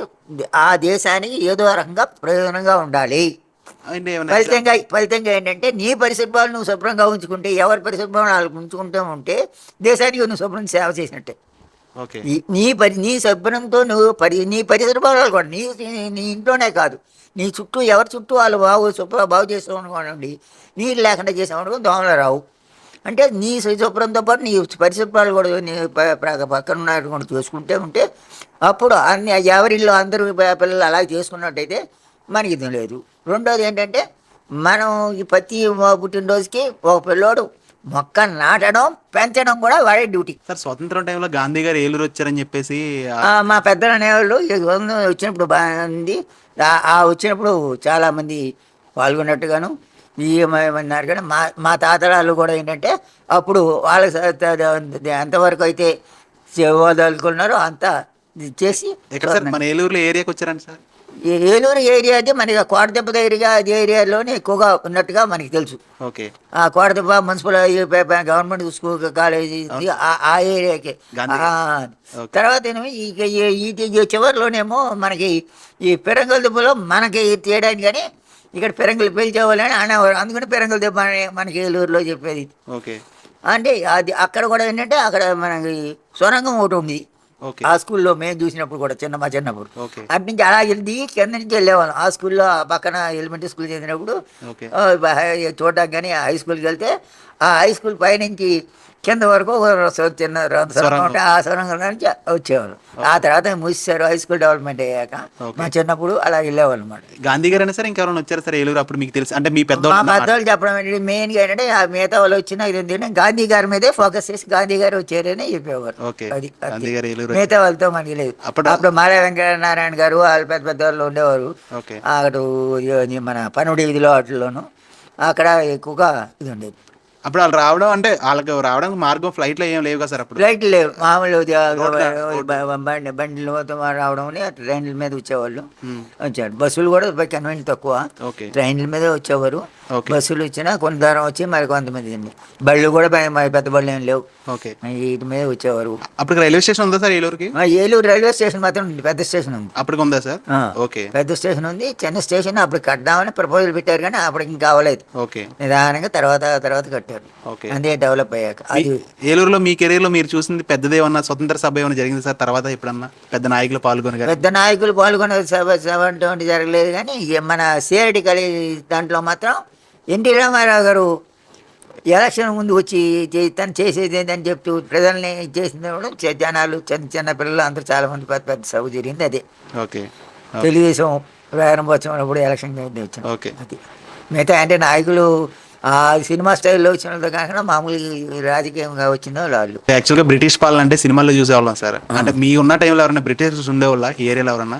ఆ దేశానికి ఏదో రకంగా ప్రయోజనంగా ఉండాలి. ఫలితంగా ఏంటంటే నీ పరిసరాలు నువ్వు శుభ్రంగా ఉంచుకుంటే, ఎవరి పరిసరాలు వాళ్ళకి ఉంచుకుంటూ ఉంటే దేశానికి నువ్వు శుభ్రం సేవ చేసినట్టే. నీ శుభ్రంతో నువ్వు నీ పరిసరాలు కూడా నీ ఇంట్లోనే కాదు, నీ చుట్టూ ఎవరి చుట్టూ వాళ్ళు బాగు చేస్తామనుకోండి, నీళ్ళు లేకుండా చేసామనుకో దోమలు రావు. అంటే నీ శుభ్రంతో పాటు నీ పరిసరాలు కూడా నీ పక్కన ఉన్నట్టు కూడా చూసుకుంటే ఉంటే అప్పుడు అన్ని ఎవరిల్లో అందరూ పిల్లలు అలా చేసుకున్నట్టయితే మనకి ఇది లేదు. రెండోది ఏంటంటే మనం ఈ ప్రతి పుట్టినరోజుకి ఒక పిల్లోడు మొక్క నాటడం పెంచడం కూడా వాడే డ్యూటీ. సార్ స్వతంత్రం టైంలో గాంధీ గారు ఏలూరు వచ్చారని చెప్పేసి మా పెద్దలు అనేవాళ్ళు వచ్చినప్పుడు బాగుంది. వచ్చినప్పుడు చాలామంది పాల్గొన్నట్టుగాను ఏమన్నారు. కానీ మా తాతరాళ్ళు కూడా ఏంటంటే అప్పుడు వాళ్ళకి ఎంతవరకు అయితే చదలుకున్నారో అంతా చేసి. మన ఏలూరులో ఏరియాకి వచ్చారండి సార్? ఏలూరు ఏరియా అది మనకి కోటదెబ్బ దగ్గరగా అది ఏరియాలోనే ఎక్కువగా ఉన్నట్టుగా మనకి తెలుసు. ఓకే. ఆ కోటదెబ్బ మున్సిపల్ గవర్నమెంట్ స్కూల్ కాలేజీ ఆ ఏరియాకి. తర్వాత ఈ చివరిలోనేమో మనకి ఈ పెరంగల్ దెబ్బలో మనకి తీయడానికి కానీ ఇక్కడ పెరంగల్ పేల్చేవాళ్ళని అనేవారు. అందుకని పెరంగల్ దెబ్బ అని మనకి ఏలూరులో చెప్పేది. ఓకే. అంటే అది అక్కడ కూడా ఏంటంటే అక్కడ మనకి సొరంగం ఒకటి ఉంది. ఆ స్కూల్లో మేము చూసినప్పుడు కూడా మా చిన్నప్పుడు అటు నుంచి అలా వెళ్ళి కింద నుంచి వెళ్ళేవాళ్ళం. ఆ స్కూల్లో పక్కన ఎలిమెంటరీ స్కూల్ చేసినప్పుడు చూడడానికి కానీ హై స్కూల్కి వెళ్తే ఆ హై స్కూల్ పైనుంచి కింద వరకు చిన్న సొరంగం ఆ సొరంగం నుంచి వచ్చేవాళ్ళు. ఆ తర్వాత మూసేశారు హై స్కూల్ డెవలప్మెంట్ అయ్యాక. మా చిన్నప్పుడు అలా వెళ్ళేవాళ్ళు అనమాట. గాంధీ గారు అయినా సరే ఇంకెవరైనా వచ్చారు సార్ ఏలూరు అప్పుడు మీకు తెలుసు? అంటే మీ పెద్దవాళ్ళు చెప్పడం ఏంటంటే మెయిన్గా ఏంటంటే ఆ మిగతా వాళ్ళు వచ్చిన ఇది గాంధీ గారి మీదే ఫోకస్ చేసి గాంధీ గారు వచ్చారని చెప్పేవారు. అది మిగతా వాళ్ళతో మనకి లేదు. అప్పుడు మారా వెంకటనారాయణ గారు వాళ్ళు పెద్ద పెద్ద వాళ్ళు ఉండేవారు. అటు మన పనుడి వీధిలో వాటిల్లోనూ అక్కడ ఎక్కువగా ఇది ఉండేది. అప్పుడు వాళ్ళు రావడం అంటే వాళ్ళకి రావడానికి మార్గం ఫ్లైట్లో ఏం లేవు కదా సార్? అప్పుడు ఫ్లైట్లు లేవు, మామూలు బండిలో రావడం ట్రైన్ల మీద వచ్చేవాళ్ళు. వచ్చారు బస్సులు కూడా కన్వెంట్ తక్కువ, ట్రైన్ల మీద వచ్చేవారు. బస్సులు వచ్చినా కొంత దూరం వచ్చి మరి కొంతమంది బళ్ళు కూడా పెద్ద బళ్ళు ఏం లేవు, వీటి మీద వచ్చేవారు. అప్పుడు రైల్వే స్టేషన్ ఉందా సార్ ఏలూరుకి? ఏలూరు రైల్వే స్టేషన్ మాత్రం పెద్ద స్టేషన్ ఉంది. అప్పటికి ఉందా సార్? ఓకే, పెద్ద స్టేషన్ ఉంది. చిన్న స్టేషన్ అప్పుడు కట్టామని ప్రపోజల్ పెట్టారు కానీ అప్పటికి ఇంకా అవ్వలేదు. నిదానంగా తర్వాత కట్టారు. అంతే డెవలప్ అయ్యాక. ఏలూరులో మీ కెరీర్ లో మీరు చూసింది పెద్దదేమన్నా స్వతంత్ర సభ ఏమైనా జరిగింది సార్? తర్వాత ఎప్పుడన్నా పెద్ద నాయకులు పాల్గొని? పెద్ద నాయకులు పాల్గొనే సభ అటువంటి జరగలేదు. కానీ మన సిఆర్డి కాలేజ్ దాంట్లో మాత్రం ఎన్టీ రామారావు గారు ఎలక్షన్ ముందు వచ్చి తను చేసేది ఏంటని చెప్తూ ప్రజల్ని చేసింది కూడా జనాలు చిన్న పిల్లలు అందరూ చాలా మంది పెద్ద పెద్ద సభ జరిగింది. అదే తెలుగుదేశం ప్రారంభోత్సవం అప్పుడు ఎలక్షన్ వచ్చాను. అది మిగతా అంటే నాయకులు ఆ సినిమా స్టైల్లో వచ్చినది కాకుండా మామూలుగా రాజకీయంగా వచ్చిన వాళ్ళు. యాక్చువల్గా బ్రిటిష్ పాలన అంటే సినిమాల్లో చూసేవాళ్ళం సార్. అంటే మీ ఉన్న టైంలో ఎవరైనా బ్రిటిషర్స్ ఉండేవాళ్ళ ఈ ఏరియాలో ఎవరన్నా?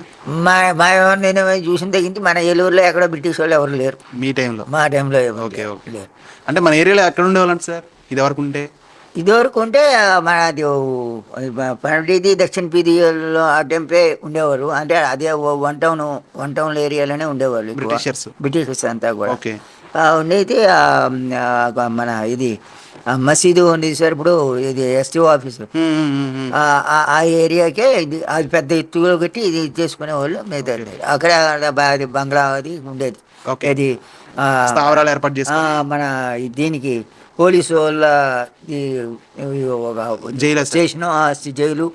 నేను చూసిన తగ్గించి మన ఏలూరులో ఎక్కడ బ్రిటిష్ వాళ్ళు ఎవరు లేరు మీ టైంలో. మా టైంలో లేరు. అంటే మన ఏరియాలో ఎక్కడ ఉండేవాళ్ళంట సార్ ఇదివరకు ఉంటే? ఇదివరకు ఉంటే మన పన్నెండు దక్షిణ పీదిలో ఆ టెంపే ఉండేవారు. అంటే అదే వన్ టౌన్ ఏరియాలోనే ఉండేవాళ్ళు బ్రిటిషర్స్ అంతా కూడా ఉండేది. మన ఇది మసీదు ఉండేది సార్. ఇప్పుడు ఇది ఎస్టీ ఆఫీసు ఆ ఏరియాకే ఇది అది పెద్ద ఎత్తులో కట్టి ఇది చేసుకునేవాళ్ళు. మిగతా అక్కడ అది బంగ్లా అది ఉండేది. ఇది ఏర్పాటు చేసి మన దీనికి పోలీసు వాళ్ళ స్టేషన్ జైలు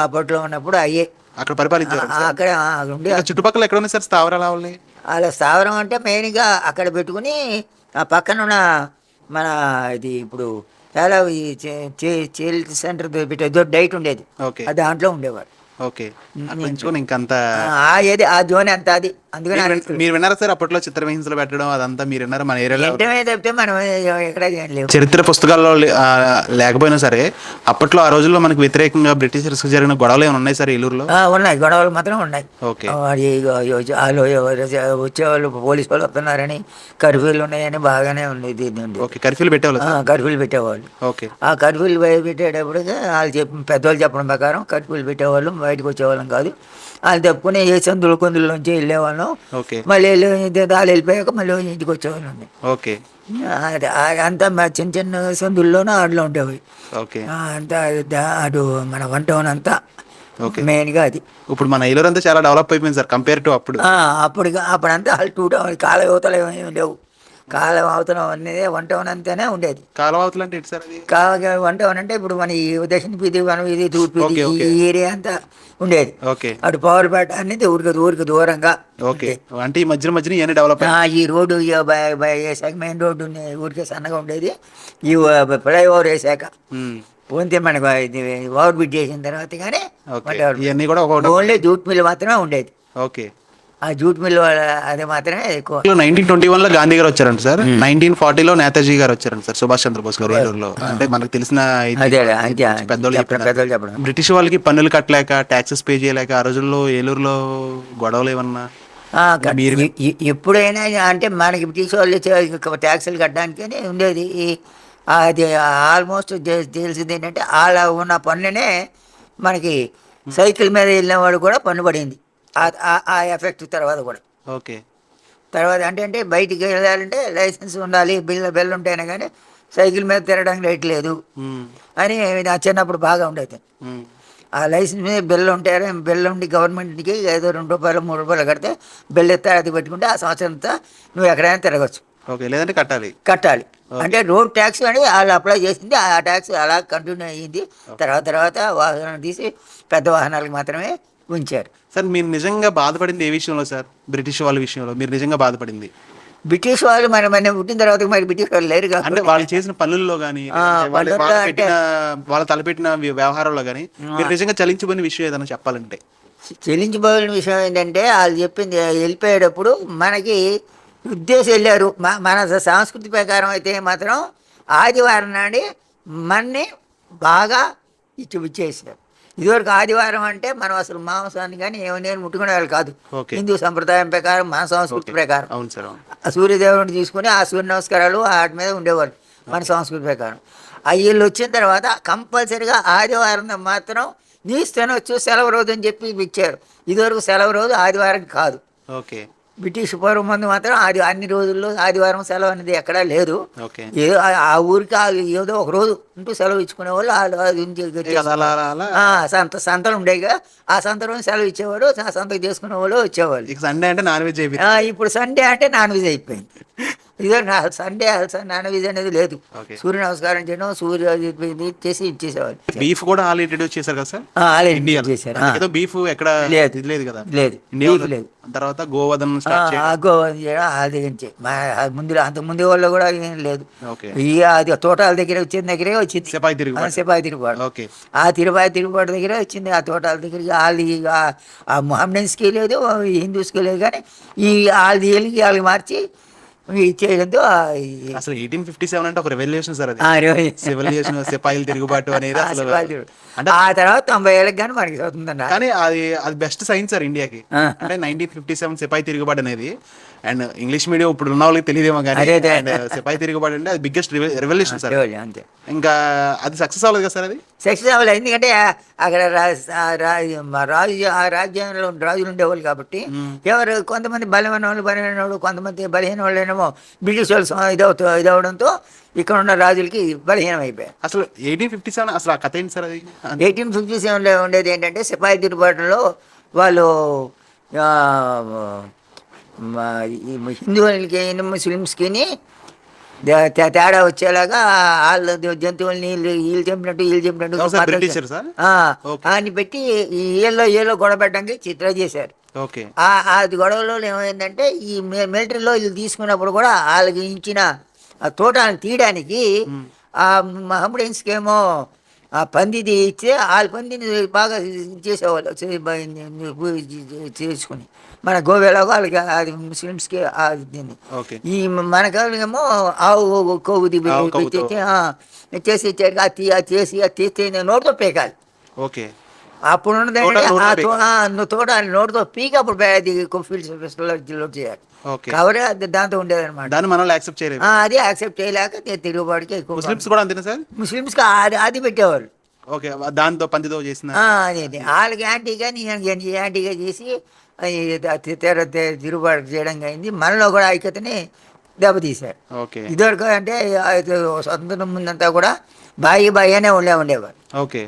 అప్పట్లో ఉన్నప్పుడు అయ్యే అక్కడ పరిపాలించారు. అక్కడ ఉండే చుట్టుపక్కల ఎక్కడ ఉన్నాయి సార్ స్థావరాలు? అలా స్థావరం అంటే మెయిన్గా అక్కడ పెట్టుకుని ఆ పక్కన ఉన్న మన ఇది ఇప్పుడు చాలా ఈ చైల్డ్ సెంటర్ పెట్టే డైట్ ఉండేది, ఓకే అది దాంట్లో ఉండేవారు. ఓకే అట్లా ఎంచుకొని ఇంకంత ఏది ఆ జోన్ అంత అది, అందుకని మీరు విన్నారా సార్ అప్పట్లో చిత్రహింసలు పెట్టడం అదంతా మీరు విన్నారా మన ఏరియాలో? వెంటనే చెప్తే మనం ఎక్కడ లేవు. చరిత్ర పుస్తకాల్లో లేకపోయినా సరే అప్పట్లో ఆ రోజుల్లో మనకు వ్యతిరేకంగా బ్రిటిషర్స్ జరిగిన గొడవలు ఏమైనా ఉన్నాయి సార్ ఏలూరులో? ఉన్నాయి, గొడవలు మాత్రం ఉన్నాయి. ఓకే వాళ్ళు వచ్చేవాళ్ళు పోలీసు వాళ్ళు వస్తున్నారని, కర్ఫ్యూలు ఉన్నాయని బాగానే ఉండేది. ఓకే కర్ఫ్యూలు పెట్టేవాళ్ళు? కర్ఫ్యూలు పెట్టేవాళ్ళు. ఓకే ఆ కర్ఫ్యూలు పెట్టేటప్పుడు వాళ్ళు పెద్దవాళ్ళు చెప్పడం ప్రకారం కర్ఫ్యూలు పెట్టేవాళ్ళు, బయటకు వచ్చేవాళ్ళం కాదు. వాళ్ళు తప్పుకుని ఏ సందులు కొందుల్లోంచి వెళ్ళేవాళ్ళం. ఓకే మళ్ళీ వాళ్ళు వెళ్ళిపోయాక మళ్ళీ ఇంటికి వచ్చేవాళ్ళం. ఓకే అంతా చిన్న చిన్న సందుల్లోనూ ఆటలు ఉండేవి. ఓకే అంతా అటు మన వన్ టౌన్ అంతా ఓకే మెయిన్గా అది. ఇప్పుడు మన ఏలూరు అంతా చాలా డెవలప్ అయిపోయింది సార్ కంపేర్ టు అప్పుడు. అప్పుడంతా టూ టౌన్ కాల యువతలు ఏమి లేవు. కాల అవతల అనేది వన్ టౌన్ అంతానే ఉండేది. కాలవాతులు అంటే ఏంటి సార్ అది? వన్ టౌన్ అంటే ఇప్పుడు మన ఈ దక్షిణ వీధి, మన వీధి, తూర్పు వీధి, ఈ ఏరియా అంతా ఉండేది. ఓకే అటు పవర్పేట అనేది ఊరికి దూరంగా. ఓకే అంటే ఈ మధ్య ఇవన్నీ డెవలప్ ఈ రోడ్డు వేసాక మెయిన్ రోడ్డు ఊరికే సన్నగా ఉండేది. ఈ ఫ్లైఓవర్ వేసాక పోతే మనకు ఇది ఓవర్ బ్రిడ్జ్ చేసిన తర్వాత కానీ ఇవన్నీ కూడా ఓన్లీ జూట్ మిల్ మాత్రమే ఉండేది. ఓకే ఆ జూట్ మిల్ అది మాత్రమే ఎక్కువ. 1921లో గాంధీ గారు వచ్చారంట సార్. 1940లో నేతాజీ గారు వచ్చారంట సార్, సుభాష్ చంద్రబోస్ గారు ఏలూరులో. అంటే మనకు తెలిసిన పెద్దోళ్ళు చెప్పడం. బ్రిటిష్ వాళ్ళకి పన్నులు కట్టలేక, ట్యాక్సెస్ పే చేయలేక ఆ రోజుల్లో ఏలూరులో గొడవలు ఏమన్నా? ఎప్పుడైనా అంటే మనకి బ్రిటిష్ వాళ్ళు ట్యాక్సులు కట్టడానికి ఉండేది. అది ఆల్మోస్ట్ తెలిసింది ఏంటంటే వాళ్ళ ఉన్న పన్నునే మనకి సైకిల్ మీద వెళ్ళిన వాడు కూడా పన్ను పడింది. ఆ ఎఫెక్ట్ తర్వాత కూడా. ఓకే తర్వాత అంటే బయటికి వెళ్ళాలంటే లైసెన్స్ ఉండాలి, బిల్లు ఉంటేనే కానీ సైకిల్ మీద తిరగడానికి రైట్ లేదు అని నా చిన్నప్పుడు బాగా ఉండేది. ఆ లైసెన్స్ మీద బిల్లు ఉండి గవర్నమెంట్కి ఏదో ₹2 ₹3 కడితే బిల్లు ఎత్తా అది పెట్టుకుంటే ఆ సంవత్సరం అంతా నువ్వు ఎక్కడైనా తిరగచ్చు. ఓకే లేదంటే కట్టాలి. అంటే రోడ్ ట్యాక్స్ అని వాళ్ళు అప్లై చేసింది, ఆ ట్యాక్స్ అలా కంటిన్యూ అయ్యింది. తర్వాత వాహనం తీసి పెద్ద వాహనాలకు మాత్రమే ఉంచారు. సార్ మీరు నిజంగా బాధపడింది ఏ విషయంలో సార్? బ్రిటిష్ వాళ్ళ విషయంలో మీరు నిజంగా బాధపడింది? బ్రిటిష్ వాళ్ళు మన పుట్టిన తర్వాత మరి బ్రిటిష్ వాళ్ళు లేరు కాబట్టి, అంటే వాళ్ళు చేసిన పనుల్లో కానీ, వాళ్ళు తలపెట్టిన వ్యవహారంలో కానీ మీరు నిజంగా చలించిపోయిన విషయం ఏదైనా చెప్పాలంటే? చెల్లించిపోయిన విషయం ఏంటంటే వాళ్ళు చెప్పింది వెళ్ళిపోయేటప్పుడు మనకి ఉద్దేశం వెళ్ళారు. మన సంస్కృతి ప్రకారం అయితే మాత్రం ఆదివారం నాడు మన్ని బాగా ఇచ్చేసారు. ఇదివరకు ఆదివారం అంటే మనం అసలు మాంసాన్ని కానీ ఏమైనా ముట్టుకునే వాళ్ళు కాదు. హిందూ సంప్రదాయం ప్రకారం, మన సంస్కృతి ప్రకారం ఆ సూర్యదేవుడిని తీసుకుని ఆ సూర్య నమస్కారాలు వాటి మీద ఉండేవాళ్ళు మన సంస్కృతి ప్రకారం. వీళ్ళు వచ్చిన తర్వాత కంపల్సరీగా ఆదివారం మాత్రం నీసు తినవచ్చు, సెలవు రోజు అని చెప్పి ఇచ్చారు. ఇదివరకు సెలవు రోజు ఆదివారం కాదు. ఓకే బ్రిటిష్ పూర్వం ముందు మాత్రం అన్ని రోజుల్లో ఆదివారం సెలవు అనేది ఎక్కడా లేదు. ఏదో ఆ ఊరికి ఏదో ఒక రోజు అంటూ సెలవు ఇచ్చుకునే వాళ్ళు సంతలు ఉండేగా, ఆ సంత రోజు సెలవు ఇచ్చేవాడు, ఆ సంతకు చేసుకునే వాళ్ళు వచ్చేవాళ్ళు. సండే అంటే నాన్ వెజ్ అయిపోయింది. ఇప్పుడు సండే అంటే నాన్ వెజ్ అయిపోయింది. ఇదే సండే నాన్ వెజ్ అనేది లేదు. సూర్య నమస్కారం చేయడం, సూర్య చేసి ఇచ్చేసేవాళ్ళు. బీఫ్ కూడా ఆల్ ఇంట్రడ్యూస్ చేశారు కదా సార్? చేశారు. బీఫ్ ఎక్కడ లేదు కదా? లేదు. తర్వాత గోవధనం ముందు అంతకుముందు వాళ్ళు కూడా ఏం లేదు. అది తోటాల దగ్గర వచ్చిన దగ్గరే వచ్చింది సిపాయి తిరుగుబాటు. ఆ తిరుగుబాటు దగ్గరే వచ్చింది. ఆ తోటాల దగ్గరికి వాళ్ళు ఆ మొహమ్మడన్స్కి లేదు, హిందూస్కి లేదు, కానీ ఈ వాళ్ళకి మార్చి చేయడంతో అసలు 1857 అంటే ఒక రెవల్యూషన్ సార్. రెవల్యూషన్, సిపాయిల తిరుగుబాటు అనేది ఆ తర్వాత 90 ఏళ్ళకి కానీ మనకి అవుతుందండి. కానీ అది బెస్ట్ సైన్ సార్ ఇండియాకి. అంటే 1957 సిపాయి తిరుగుబాటు అనేది. అండ్ ఇంగ్లీష్ మీడియం ఇప్పుడు ఉన్న వాళ్ళకి తెలియదేమో కానీ సిపాయి తిరుగుబాటు అంటే అది బిగ్గెస్ట్ రెవల్యూషన్ సార్. అంతే. ఇంకా అది సక్సెస్ అవ్వలేదు కదా సార్? అది సక్సెస్ అవ్వలేదు ఎందుకంటే అక్కడ రాజ్యాంగంలో రాజులు ఉండేవాళ్ళు కాబట్టి ఎవరు కొంతమంది బలమైన వాళ్ళు, కొంతమంది బలహీన వాళ్ళేమో బ్రిటిష్ వాళ్ళు ఇదవడంతో ఇక్కడ ఉన్న రాజులకి బలహీనం అయిపోయాయి. అసలు 1857 అసలు ఆ కథ ఏంటి సార్? అది 1857లో ఉండేది ఏంటంటే సిపాయి తిరుగుబాటులో వాళ్ళు హిందువులకి, ముస్లిమ్స్కి తేడా వచ్చేలాగా వాళ్ళ జంతువుల్ని వీళ్ళు చంపినట్టు అని పెట్టి ఏలో గొడవ పెట్టడానికి ట్రై చేశారు. అది గొడవలో ఏమైందంటే ఈ మిలిటరీలో వీళ్ళు తీసుకున్నప్పుడు కూడా వాళ్ళకి ఇచ్చిన ఆ తోటను తీయడానికి ఆ మహమ్మడియన్స్కేమో ఆ పందిది ఇస్తే వాళ్ళ పందిని బాగా చేసేవాళ్ళు చేసుకుని మన గోవేలాగా వాళ్ళకి అది ముస్లిమ్స్కి అది దీన్ని ఓకే. ఈ మన కాళ్ళకేమో ఆవు కొవ్వుది ఆవు కొవ్వుతో. చేసి ఇచ్చారు అది చేసి అది తీస్తే నోటితో పీకాలి. ఓకే. అప్పుడు ఉన్నది తోట ఏంటంటే నోటితో పీకాలి. తోట నోటితో పీకి అప్పుడు అది ఫీల్డ్స్లో చేయాలి. ఓకే. కవరే అది దాంతో ఉండేదన్నమాట. దాన్ని మనల్ని యాక్సెప్ట్ చేయలేదు. అది యాక్సెప్ట్ చేయలేక తిరుగుబాటుకి ఎక్కువ ముస్లిమ్స్ కూడా అంతేనా సార్? ముస్లిమ్స్కి అది పెట్టేవాళ్ళు. ఓకే. దాంతో పందితో చేసిన. అదే వాళ్ళకి యాంటీగా నేను యాంటీగా చేసి తిరుగుబాటు చేయడం అయింది. మనలో కూడా ఐక్యతని దెబ్బతీశారు. ఓకే. ఇదివరకు అంటే స్వతంత్రం ముందంతా కూడా బాయి అనే ఉండేవారు. ఓకే.